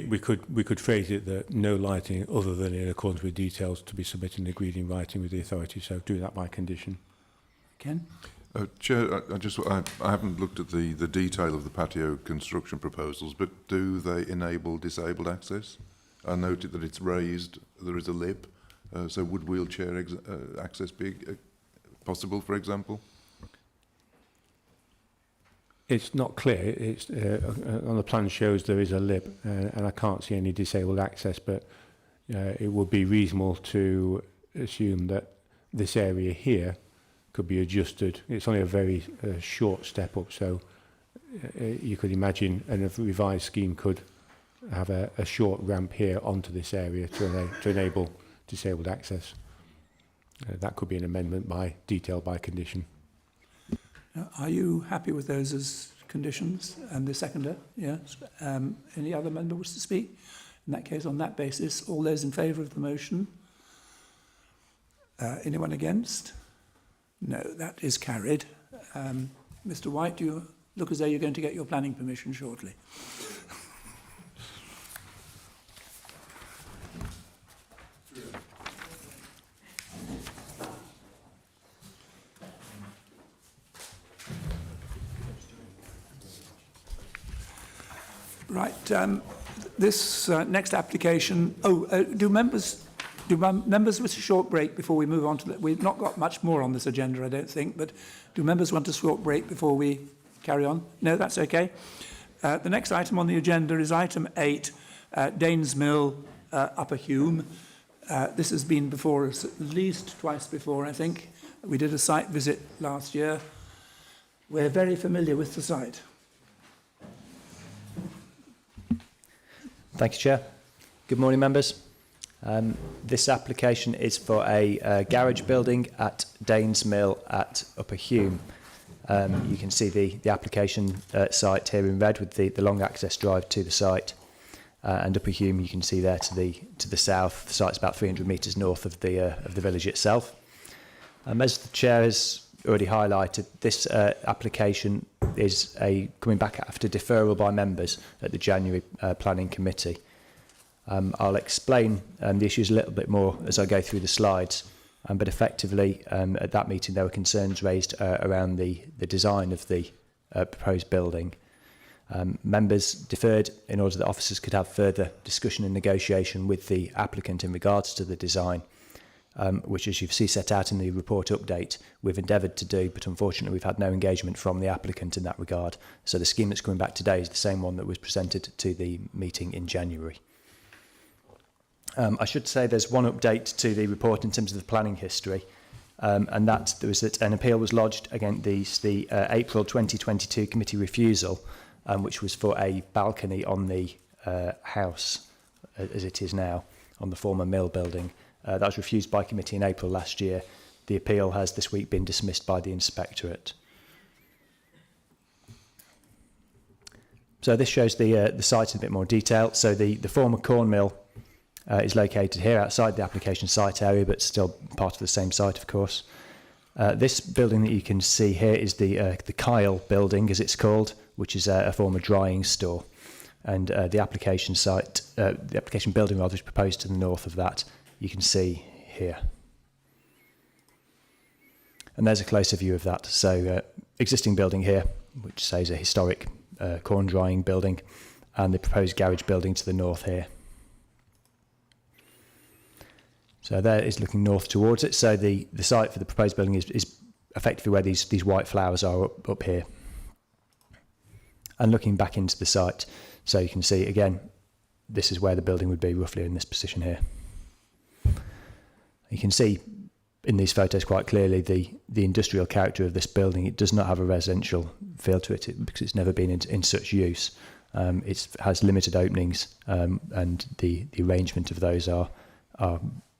we could phrase it that no lighting other than in accordance with details to be submitted and agreed in writing with the authority. So do that by condition. Ken? Chair, I haven't looked at the detail of the patio construction proposals, but do they enable disabled access? I noted that it's raised, there is a lip, so would wheelchair access be possible, for example? It's not clear. It's on the plan shows there is a lip, and I can't see any disabled access, but it would be reasonable to assume that this area here could be adjusted. It's only a very short step up, so you could imagine a revised scheme could have a short ramp here onto this area to enable disabled access. That could be an amendment by detail by condition. Are you happy with those as conditions? And the seconder? Yes. Any other member wish to speak? In that case, on that basis, all those in favour of the motion? Anyone against? No, that is carried. Mr. White, do you look as though you're going to get your planning permission shortly? Right. This next application. Do members wish a short break before we move on to that? We've not got much more on this agenda, I don't think. But do members want a short break before we carry on? No, that's okay. The next item on the agenda is item 8, Danes Mill, Upper Hume. This has been before us at least twice before, I think. We did a site visit last year. We're very familiar with the site. Thank you, Chair. Good morning, members. This application is for a garage building at Danes Mill at Upper Hume. You can see the application site here in red with the long access drive to the site. And Upper Hume, you can see there to the south. The site's about 300 metres north of the village itself. As the Chair has already highlighted, this application is coming back after deferral by members at the January Planning Committee. I'll explain the issues a little bit more as I go through the slides, but effectively at that meeting there were concerns raised around the design of the proposed building. Members deferred in order that officers could have further discussion and negotiation with the applicant in regards to the design, which, as you see set out in the report update, we've endeavoured to do, but unfortunately we've had no engagement from the applicant in that regard. So the scheme that's coming back today is the same one that was presented to the meeting in January. I should say there's one update to the report in terms of the planning history, and that there was that an appeal was lodged against the April 2022 committee refusal, which was for a balcony on the house as it is now on the former mill building. That was refused by committee in April last year. The appeal has this week been dismissed by the Inspectorate. So this shows the site in a bit more detail. So the former corn mill is located here outside the application site area, but still part of the same site, of course. This building that you can see here is the Kyle building, as it's called, which is a former drying store. And the application site, the application building rather, is proposed to the north of that. You can see here. And there's a closer view of that. So existing building here, which says a historic corn drying building, and the proposed garage building to the north here. So there is looking north towards it. So the site for the proposed building is effectively where these white flowers are up here. And looking back into the site, so you can see again, this is where the building would be roughly in this position here. You can see in these photos quite clearly the industrial character of this building. It does not have a residential feel to it because it's never been in such use. It has limited openings, and the arrangement of those are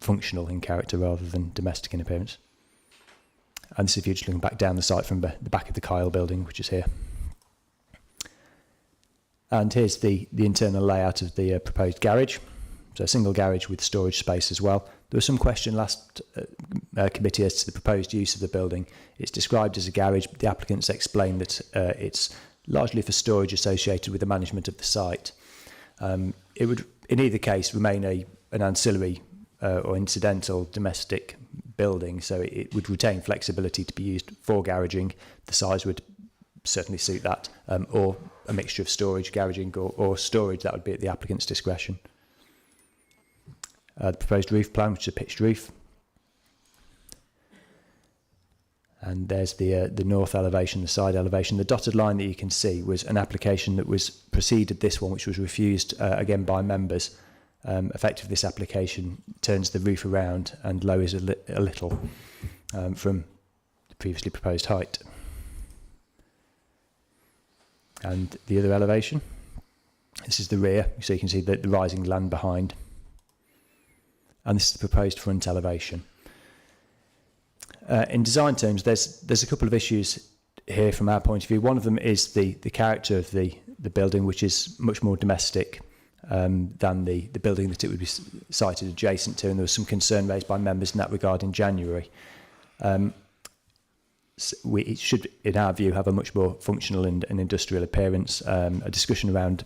functional in character rather than domestic in appearance. And this is if you're just looking back down the site from the back of the Kyle building, which is here. And here's the internal layout of the proposed garage. So a single garage with storage space as well. There was some question last committee as to the proposed use of the building. It's described as a garage, but the applicants explained that it's largely for storage associated with the management of the site. It would, in either case, remain an ancillary or incidental domestic building, so it would retain flexibility to be used for garaging. The size would certainly suit that, or a mixture of storage, garaging, or storage. That would be at the applicant's discretion. The proposed roof plan, which is a pitched roof. And there's the north elevation, the side elevation. The dotted line that you can see was an application that was preceded this one, which was refused again by members. Effectively, this application turns the roof around and lowers a little from the previously proposed height. And the other elevation, this is the rear, so you can see the rising land behind. And this is the proposed front elevation. In design terms, there's a couple of issues here from our point of view. One of them is the character of the building, which is much more domestic than the building that it would be sited adjacent to, and there was some concern raised by members in that regard in January. It should, in our view, have a much more functional and industrial appearance. A discussion around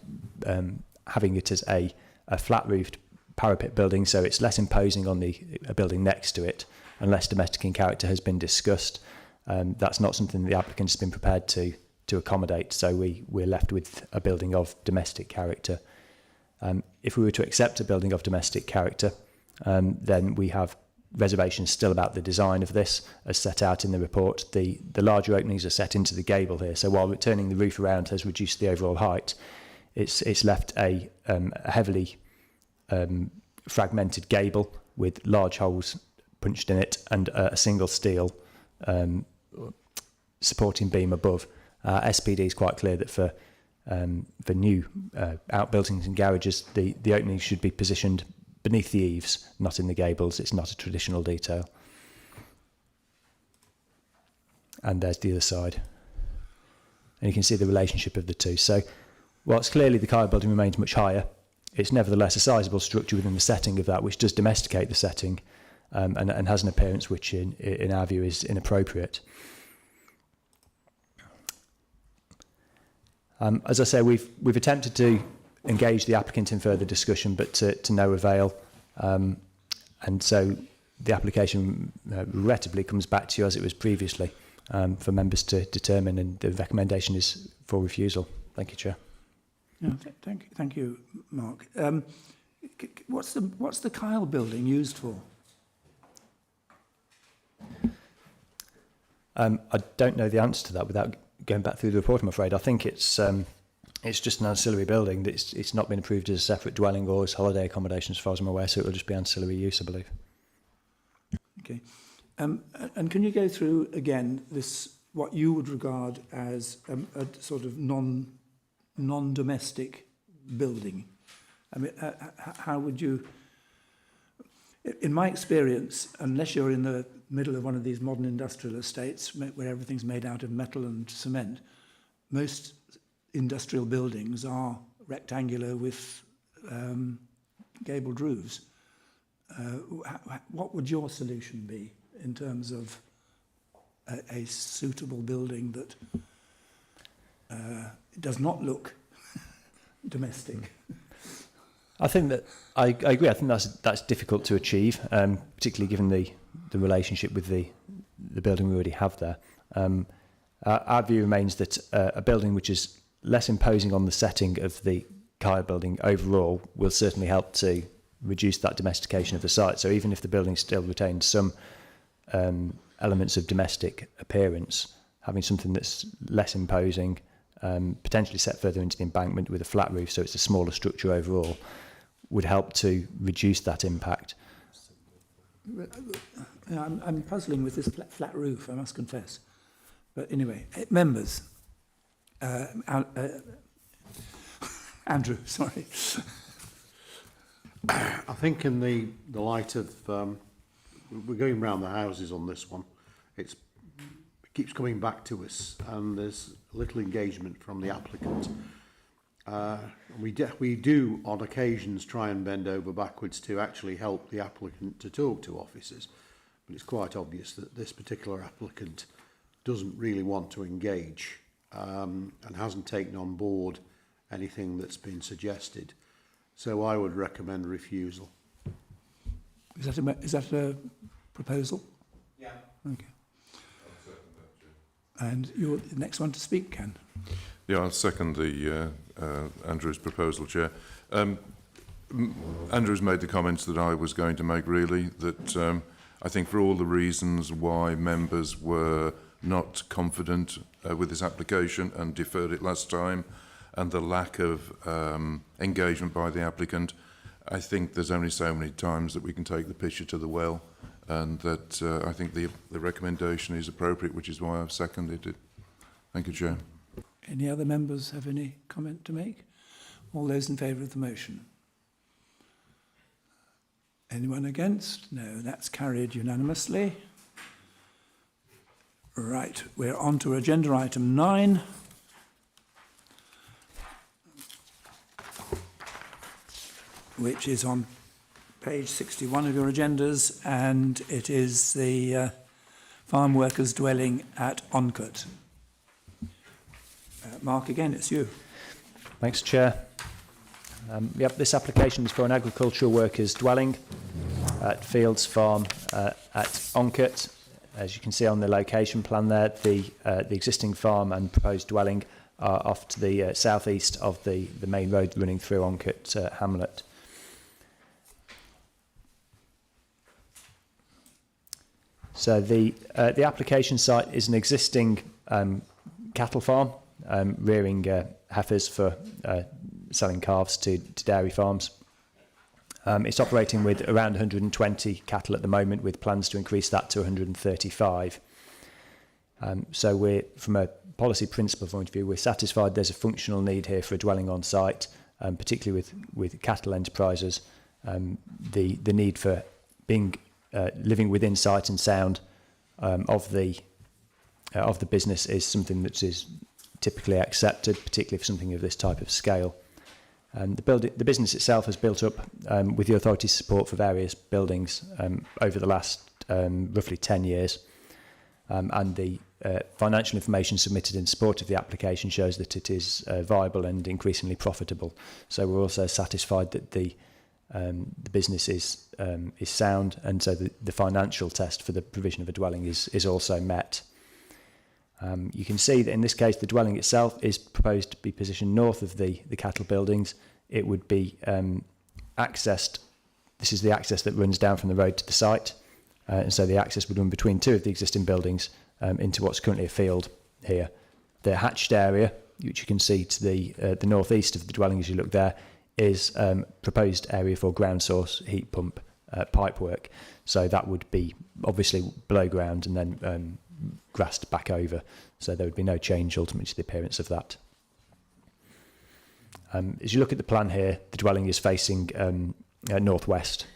having it as a flat-roofed parapet building, so it's less imposing on a building next to it, and less domestic in character has been discussed. That's not something that the applicant has been prepared to accommodate, so we're left with a building of domestic character. If we were to accept a building of domestic character, then we have reservations still about the design of this, as set out in the report. The larger openings are set into the gable here, so while turning the roof around has reduced the overall height, it's left a heavily fragmented gable with large holes punched in it and a single steel supporting beam above. SPD is quite clear that for new outbuildings and garages, the openings should be positioned beneath the eaves, not in the gables. It's not a traditional detail. And there's the other side. And you can see the relationship of the two. So whilst clearly the Kyle building remains much higher, it's nevertheless a sizable structure within the setting of that, which does domesticate the setting and has an appearance which, in our view, is inappropriate. As I say, we've attempted to engage the applicant in further discussion, but to no avail. And so the application regrettably comes back to you as it was previously for members to determine, and the recommendation is for refusal. Thank you, Chair. Yeah, thank you, Mark. What's the Kyle building used for? I don't know the answer to that without going back through the report, I'm afraid. I think it's just an ancillary building. It's not been approved as a separate dwelling or as holiday accommodation as far as I'm aware, so it will just be ancillary use, I believe. Okay. And can you go through again what you would regard as a sort of non-domestic building? I mean, how would you... In my experience, unless you're in the middle of one of these modern industrial estates where everything's made out of metal and cement, most industrial buildings are rectangular with gabled roofs. What would your solution be in terms of a suitable building that does not look domestic? I think that I agree. I think that's difficult to achieve, particularly given the relationship with the building we already have there. Our view remains that a building which is less imposing on the setting of the Kaya building overall will certainly help to reduce that domestication of the site. So even if the building still retains some elements of domestic appearance, having something that's less imposing, potentially set further into the embankment with a flat roof, so it's a smaller structure overall, would help to reduce that impact. I'm puzzling with this flat roof, I must confess. But anyway, members. Andrew, sorry. I think in the light of, we're going round the houses on this one, it keeps coming back to us, and there's little engagement from the applicant. We do on occasions try and bend over backwards to actually help the applicant to talk to officers, but it's quite obvious that this particular applicant doesn't really want to engage and hasn't taken on board anything that's been suggested. So I would recommend refusal. Is that a proposal? Yeah. Okay. And you're the next one to speak, Ken. Yeah, I'll second the Andrew's proposal, Chair. Andrew's made the comments that I was going to make, really, that I think for all the reasons why members were not confident with this application and deferred it last time, and the lack of engagement by the applicant, I think there's only so many times that we can take the pitcher to the well, and that I think the recommendation is appropriate, which is why I've seconded it. Thank you, Chair. Any other members have any comment to make? All those in favour of the motion? Anyone against? No, that's carried unanimously. Right, we're on to agenda item 9. Which is on page 61 of your agendas, and it is the farm workers dwelling at Oncourt. Mark, again, it's you. Thanks, Chair. Yep, this application is for an agricultural workers dwelling at Fields Farm at Oncourt. As you can see on the location plan there, the existing farm and proposed dwelling are off to the southeast of the main road running through Oncourt hamlet. So the application site is an existing cattle farm, rearing heifers for selling calves to dairy farms. It's operating with around 120 cattle at the moment, with plans to increase that to 135. So we're, from a policy principle point of view, we're satisfied there's a functional need here for a dwelling on site, particularly with cattle enterprises. The need for being living within sight and sound of the business is something that is typically accepted, particularly for something of this type of scale. The business itself has built up with the authority's support for various buildings over the last roughly 10 years. And the financial information submitted in support of the application shows that it is viable and increasingly profitable. So we're also satisfied that the business is sound, and so the financial test for the provision of a dwelling is also met. You can see that in this case the dwelling itself is proposed to be positioned north of the cattle buildings. It would be accessed, this is the access that runs down from the road to the site, and so the access would run between two of the existing buildings into what's currently a field here. The hatched area, which you can see to the northeast of the dwelling as you look there, is proposed area for ground source heat pump pipe work. So that would be obviously below ground and then grassed back over. So there would be no change ultimately to the appearance of that. As you look at the plan here, the dwelling is facing northwest.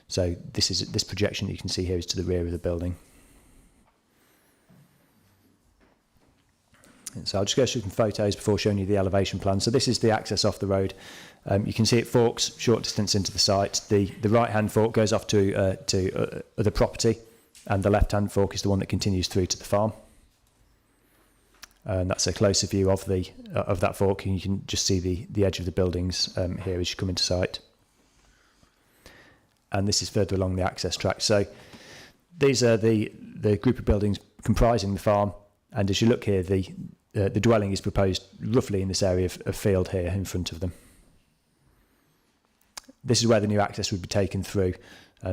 So this projection that you can see here is to the rear of the building. And so I'll just go through some photos before showing you the elevation plan. So this is the access off the road. You can see it forks short distance into the site. The right-hand fork goes off to the property, and the left-hand fork is the one that continues through to the farm. And that's a closer view of that fork, and you can just see the edge of the buildings here as you come into sight. And this is further along the access track. So these are the group of buildings comprising the farm. And as you look here, the dwelling is proposed roughly in this area of field here in front of them. This is where the new access would be taken through.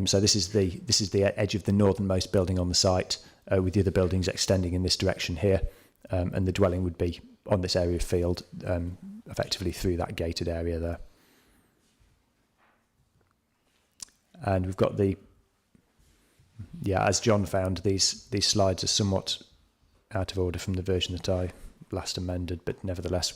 So this is the edge of the northernmost building on the site, with the other buildings extending in this direction here. And the dwelling would be on this area of field, effectively through that gated area there. And we've got as John found, these slides are somewhat out of order from the version that I last amended, but nevertheless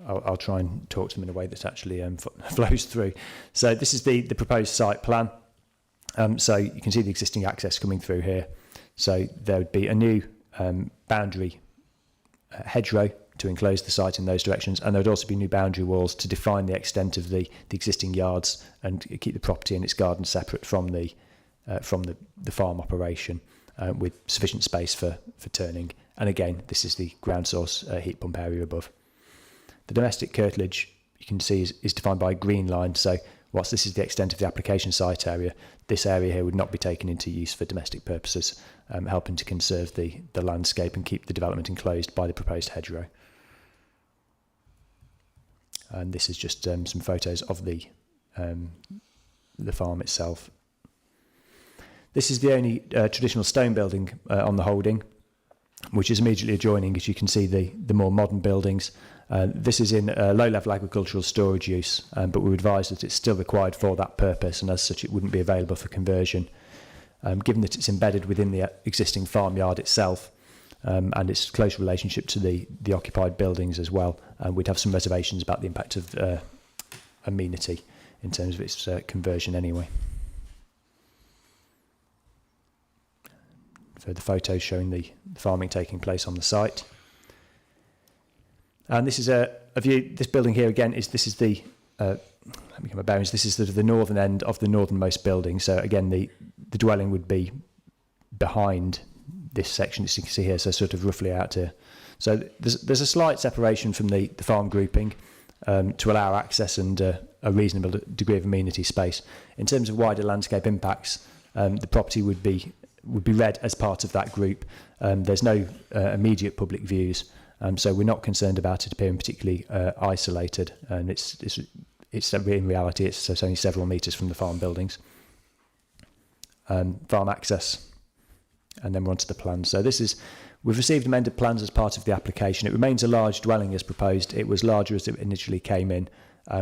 I'll try and talk to them in a way that actually flows through. So this is the proposed site plan. So you can see the existing access coming through here. So there would be a new boundary hedgerow to enclose the site in those directions, and there would also be new boundary walls to define the extent of the existing yards and keep the property and its garden separate from the farm operation, with sufficient space for turning. And again, this is the ground source heat pump area above. The domestic curtilage, you can see, is defined by a green line. So whilst this is the extent of the application site area, this area here would not be taken into use for domestic purposes, helping to conserve the landscape and keep the development enclosed by the proposed hedgerow. And this is just some photos of the farm itself. This is the only traditional stone building on the holding, which is immediately adjoining, as you can see, the more modern buildings. This is in low-level agricultural storage use, but we advise that it's still required for that purpose, and as such it wouldn't be available for conversion. Given that it's embedded within the existing farmyard itself, and its close relationship to the occupied buildings as well, we'd have some reservations about the impact of amenity in terms of its conversion anyway. So the photos showing the farming taking place on the site. And this is a view. This building here again is the let me get my bearings. This is the northern end of the northernmost building. So again, the dwelling would be behind this section, as you can see here. So sort of roughly out here. So there's a slight separation from the farm grouping to allow access and a reasonable degree of amenity space. In terms of wider landscape impacts, the property would be read as part of that group. There's no immediate public views. So we're not concerned about it appearing particularly isolated, and it's in reality it's only several metres from the farm buildings. Farm access, and then we're onto the plans. So we've received amended plans as part of the application. It remains a large dwelling as proposed. It was larger as it initially came in.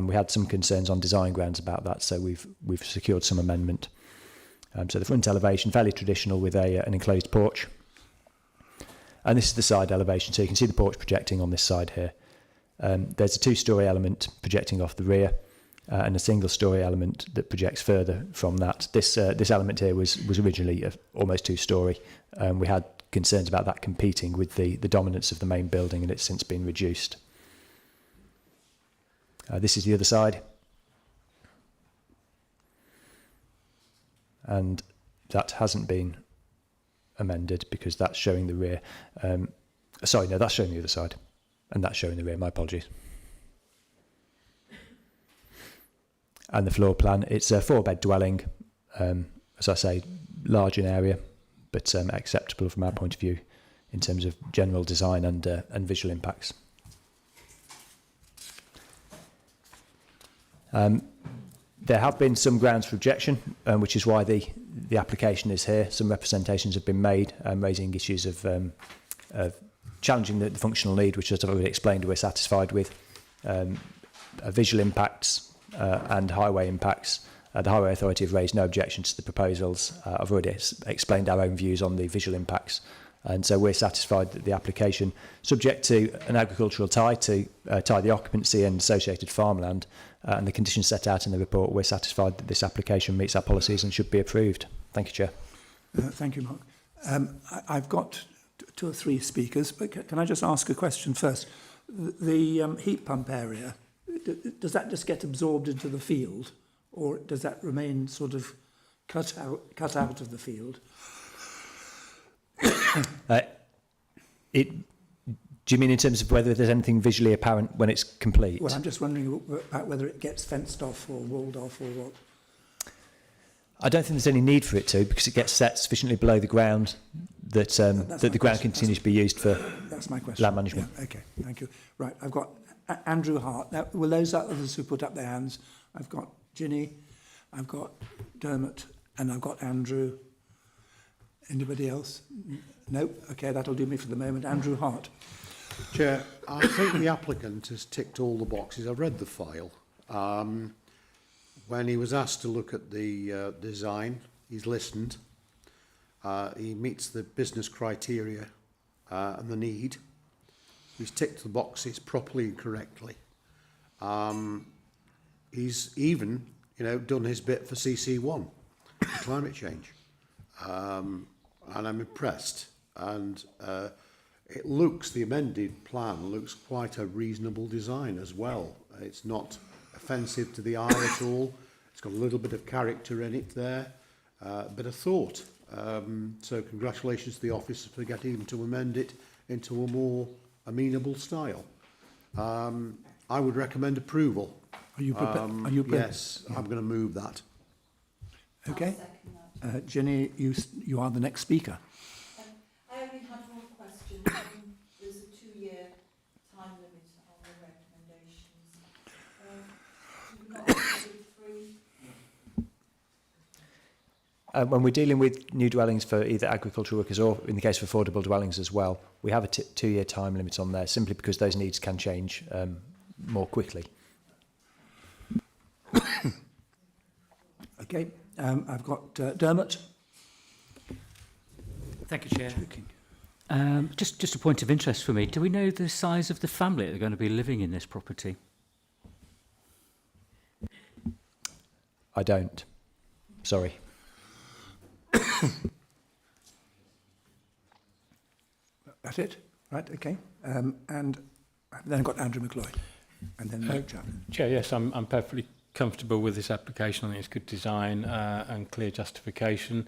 We had some concerns on design grounds about that, so we've secured some amendment. So the front elevation, fairly traditional, with an enclosed porch. And this is the side elevation, so you can see the porch projecting on this side here. There's a two-storey element projecting off the rear, and a single-storey element that projects further from that. This element here was originally almost two-storey. We had concerns about that competing with the dominance of the main building, and it's since been reduced. This is the other side. And that hasn't been amended because that's showing the rear. Sorry, no, that's showing the other side, and that's showing the rear. My apologies. And the floor plan, it's a 4-bed dwelling, as I say, large in area, but acceptable from our point of view in terms of general design and visual impacts. There have been some grounds for objection, which is why the application is here. Some representations have been made, raising issues of challenging the functional need, which, as I've already explained, we're satisfied with. Visual impacts and highway impacts. The Highway Authority have raised no objection to the proposals. I've already explained our own views on the visual impacts, And so we're satisfied that the application, subject to an agricultural tie to tie the occupancy and associated farmland, and the conditions set out in the report, we're satisfied that this application meets our policies and should be approved. Thank you, Chair. Thank you, Mark. I've got 2 or 3 speakers, but can I just ask a question first? The heat pump area, does that just get absorbed into the field, or does that remain sort of cut out of the field? Do you mean in terms of whether there's anything visually apparent when it's complete? Well, I'm just wondering about whether it gets fenced off or walled off or what. I don't think there's any need for it to, because it gets set sufficiently below the ground that that the ground continues to be used for that's my question. Land management. Yeah, okay, thank you. Right, I've got Andrew Hart. Now, will those others who put up their hands? I've got Ginny, I've got Dermot, and I've got Andrew. Anybody else? No? Okay, that'll do me for the moment. Andrew Hart. Chair, I think the applicant has ticked all the boxes. I've read the file. When he was asked to look at the design, he's listened. He meets the business criteria and the need. He's ticked the boxes properly and correctly. He's even, done his bit for CC1, for climate change. And I'm impressed. And the amended plan looks quite a reasonable design as well. It's not offensive to the eye at all. It's got a little bit of character in it there, a bit of thought. So congratulations to the office for getting him to amend it into a more amenable style. I would recommend approval. Are you prepared? Yes, yeah. I'm going to move that. Okay. Jenny, you are the next speaker. I only had one question. There's a 2-year time limit on the recommendations. Do we not do 3? When we're dealing with new dwellings for either agricultural workers or, in the case of affordable dwellings as well, we have a 2-year time limit on there, simply because those needs can change more quickly. Okay. I've got Dermot. Thank you, Chair. Just a point of interest for me. Do we know the size of the family that are going to be living in this property? I don't. Sorry. That's it? Right, okay. And then I've got Andrew McLeod. And then Mark Chapman. Chair, yes, I'm perfectly comfortable with this application. I think it's good design and clear justification.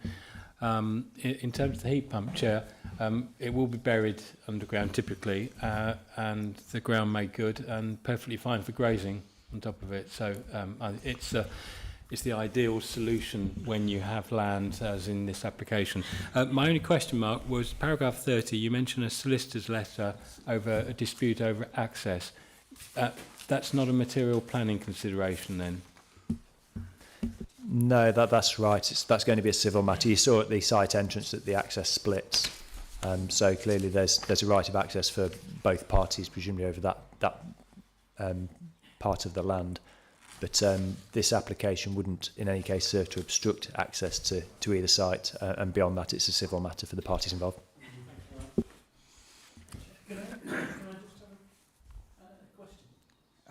In terms of the heat pump, Chair, it will be buried underground typically, and the ground made good and perfectly fine for grazing on top of it. So it's the ideal solution when you have land, as in this application. My only question mark was paragraph 30. You mentioned a solicitor's letter over a dispute over access. That's not a material planning consideration then? No, that's right. That's going to be a civil matter. You saw at the site entrance that the access splits. So clearly there's a right of access for both parties, presumably over that part of the land. But this application wouldn't in any case serve to obstruct access to either site. And beyond that, it's a civil matter for the parties involved.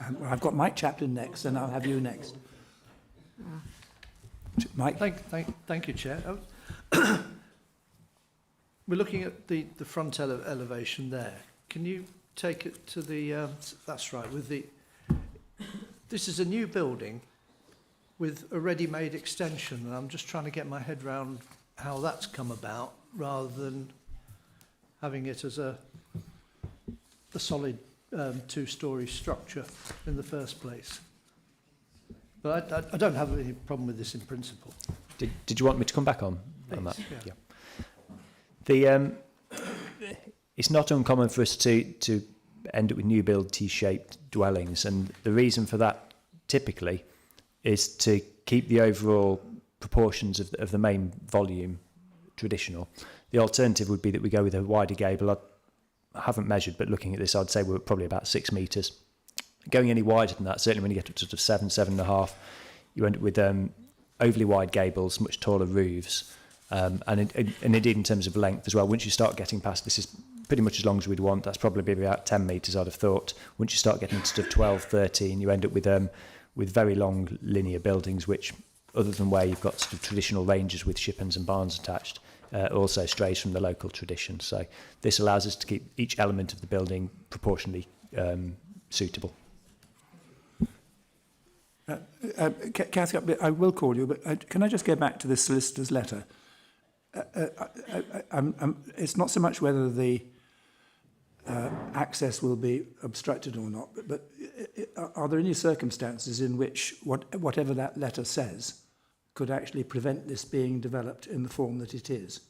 Well, I've got Mike Chaplin next, and I'll have you next. Mike. Thank you, Chair. We're looking at the front elevation there. Can you take it to the? That's right. This is a new building with a ready-made extension, and I'm just trying to get my head around how that's come about, rather than having it as a solid 2-storey structure in the first place. But I don't have any problem with this in principle. Did you want me to come back on that? Yeah. It's not uncommon for us to end up with new build T-shaped dwellings, and the reason for that typically is to keep the overall proportions of the main volume traditional. The alternative would be that we go with a wider gable. I haven't measured, but looking at this, I'd say we're probably about 6 metres. Going any wider than that, certainly when you get up to sort of 7.5, you end up with overly wide gables, much taller roofs, And indeed in terms of length as well, once you start getting past, this is pretty much as long as we'd want, that's probably about 10 metres I'd have thought. Once you start getting to sort of 12, 13, you end up with very long linear buildings, which, other than where you've got sort of traditional ranges with shippons and barns attached, also strays from the local tradition. So this allows us to keep each element of the building proportionally suitable. Cathy, I will call you, but can I just go back to this solicitor's letter? It's not so much whether the access will be obstructed or not, but are there any circumstances in which whatever that letter says could actually prevent this being developed in the form that it is?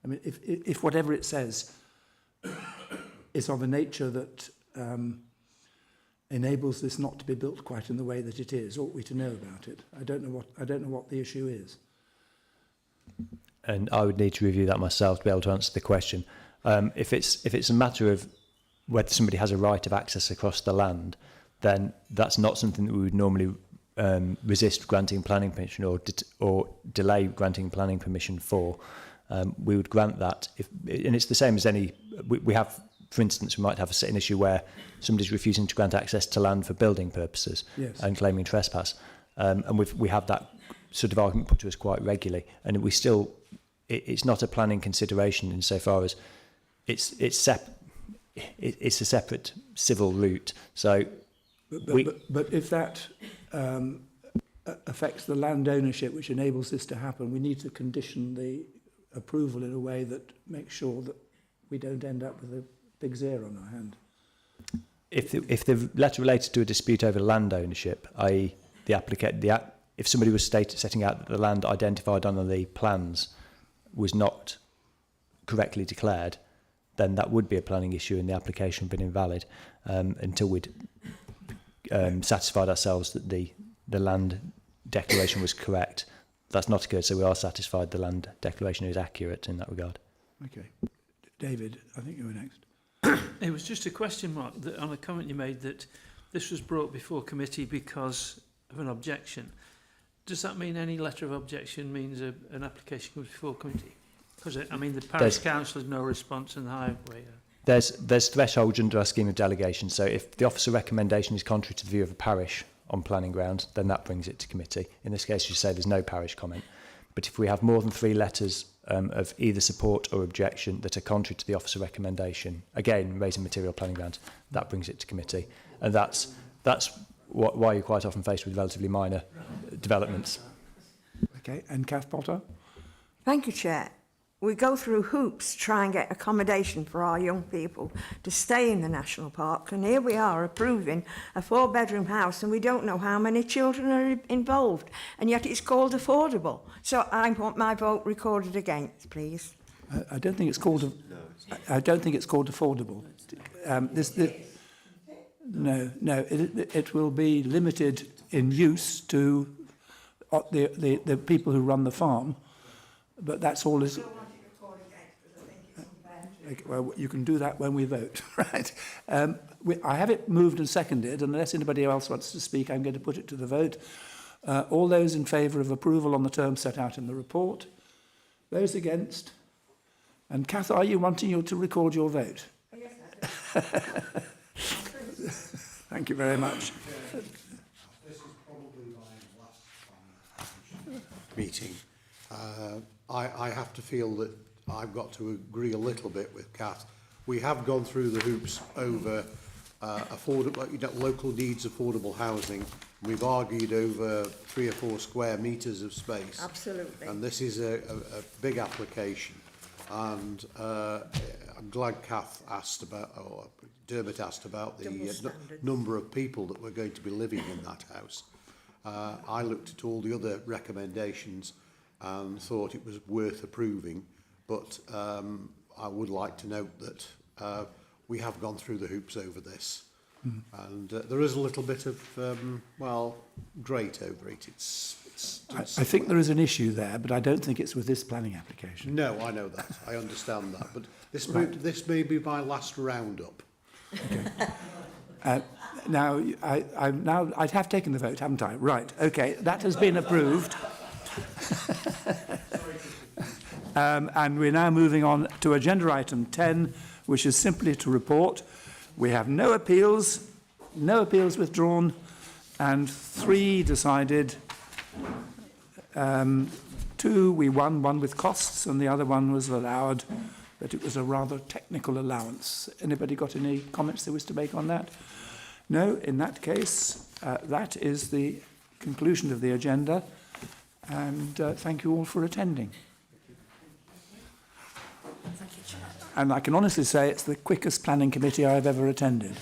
I mean, if whatever it says is of a nature that enables this not to be built quite in the way that it is, ought we to know about it? I don't know what the issue is. And I would need to review that myself to be able to answer the question. If it's a matter of whether somebody has a right of access across the land, then that's not something that we would normally resist granting planning permission or delay granting planning permission for. We would grant that, and it's the same as any. We have, for instance, we might have an issue where somebody's refusing to grant access to land for building purposes, yes, and claiming trespass, and we have that sort of argument put to us quite regularly, and we still. It's not a planning consideration insofar as it's a separate civil route. So, but if that affects the land ownership, which enables this to happen, we need to condition the approval in a way that makes sure that we don't end up with a big zero on our hand. If the letter related to a dispute over land ownership, i.e., if somebody was setting out that the land identified on the plans was not correctly declared, then that would be a planning issue and the application would be invalid until we'd satisfied ourselves that the land declaration was correct. That's not occurred, so we are satisfied the land declaration is accurate in that regard. Okay. David, I think you were next. It was just a question mark on a comment you made that this was brought before committee because of an objection. Does that mean any letter of objection means an application comes before committee? Because, I mean, the parish council has no response and the highway... There's thresholds under our scheme of delegation, so if the officer recommendation is contrary to the view of a parish on planning grounds, then that brings it to committee. In this case, you say there's no parish comment. But if we have more than 3 letters of either support or objection that are contrary to the officer recommendation, again, raising material planning grounds, that brings it to committee. And that's why you're quite often faced with relatively minor developments. Okay, and Kath Potter? Thank you, Chair. We go through hoops to try and get accommodation for our young people to stay in the national park, and here we are approving a 4-bedroom house and we don't know how many children are involved, and yet it's called affordable. So I want my vote recorded against, please. I don't think it's called. I don't think it's called affordable. No. It will be limited in use to the people who run the farm, but that's all. Okay, well, you can do that when we vote, right? I have it moved and seconded. Unless anybody else wants to speak, I'm going to put it to the vote. All those in favour of approval on the terms set out in the report? Those against? And Kath, are you wanting you to record your vote? Yes, I do. Thank you very much. This is probably my last meeting. I have to feel that I've got to agree a little bit with Kath. We have gone through the hoops over affordable, local needs affordable housing. We've argued over 3 or 4 square metres of space. Absolutely. And this is a big application. And I'm glad Kath asked about, or Dermot asked about the number of people that were going to be living in that house. I looked at all the other recommendations and thought it was worth approving. But I would like to note that we have gone through the hoops over this. And there is a little bit of, grate over it. I think there is an issue there, but I don't think it's with this planning application. No, I know that. I understand that. But this may be my last roundup. Okay. Now, I'd have taken the vote, haven't I? Right. Okay. That has been approved. And we're now moving on to agenda item 10, which is simply to report. We have no appeals withdrawn, and 3 decided. 2 we won, one with costs, and the other one was allowed, but it was a rather technical allowance. Anybody got any comments they wish to make on that? No, in that case, that is the conclusion of the agenda, and thank you all for attending. Thank you, Chair. And I can honestly say it's the quickest planning committee I've ever attended.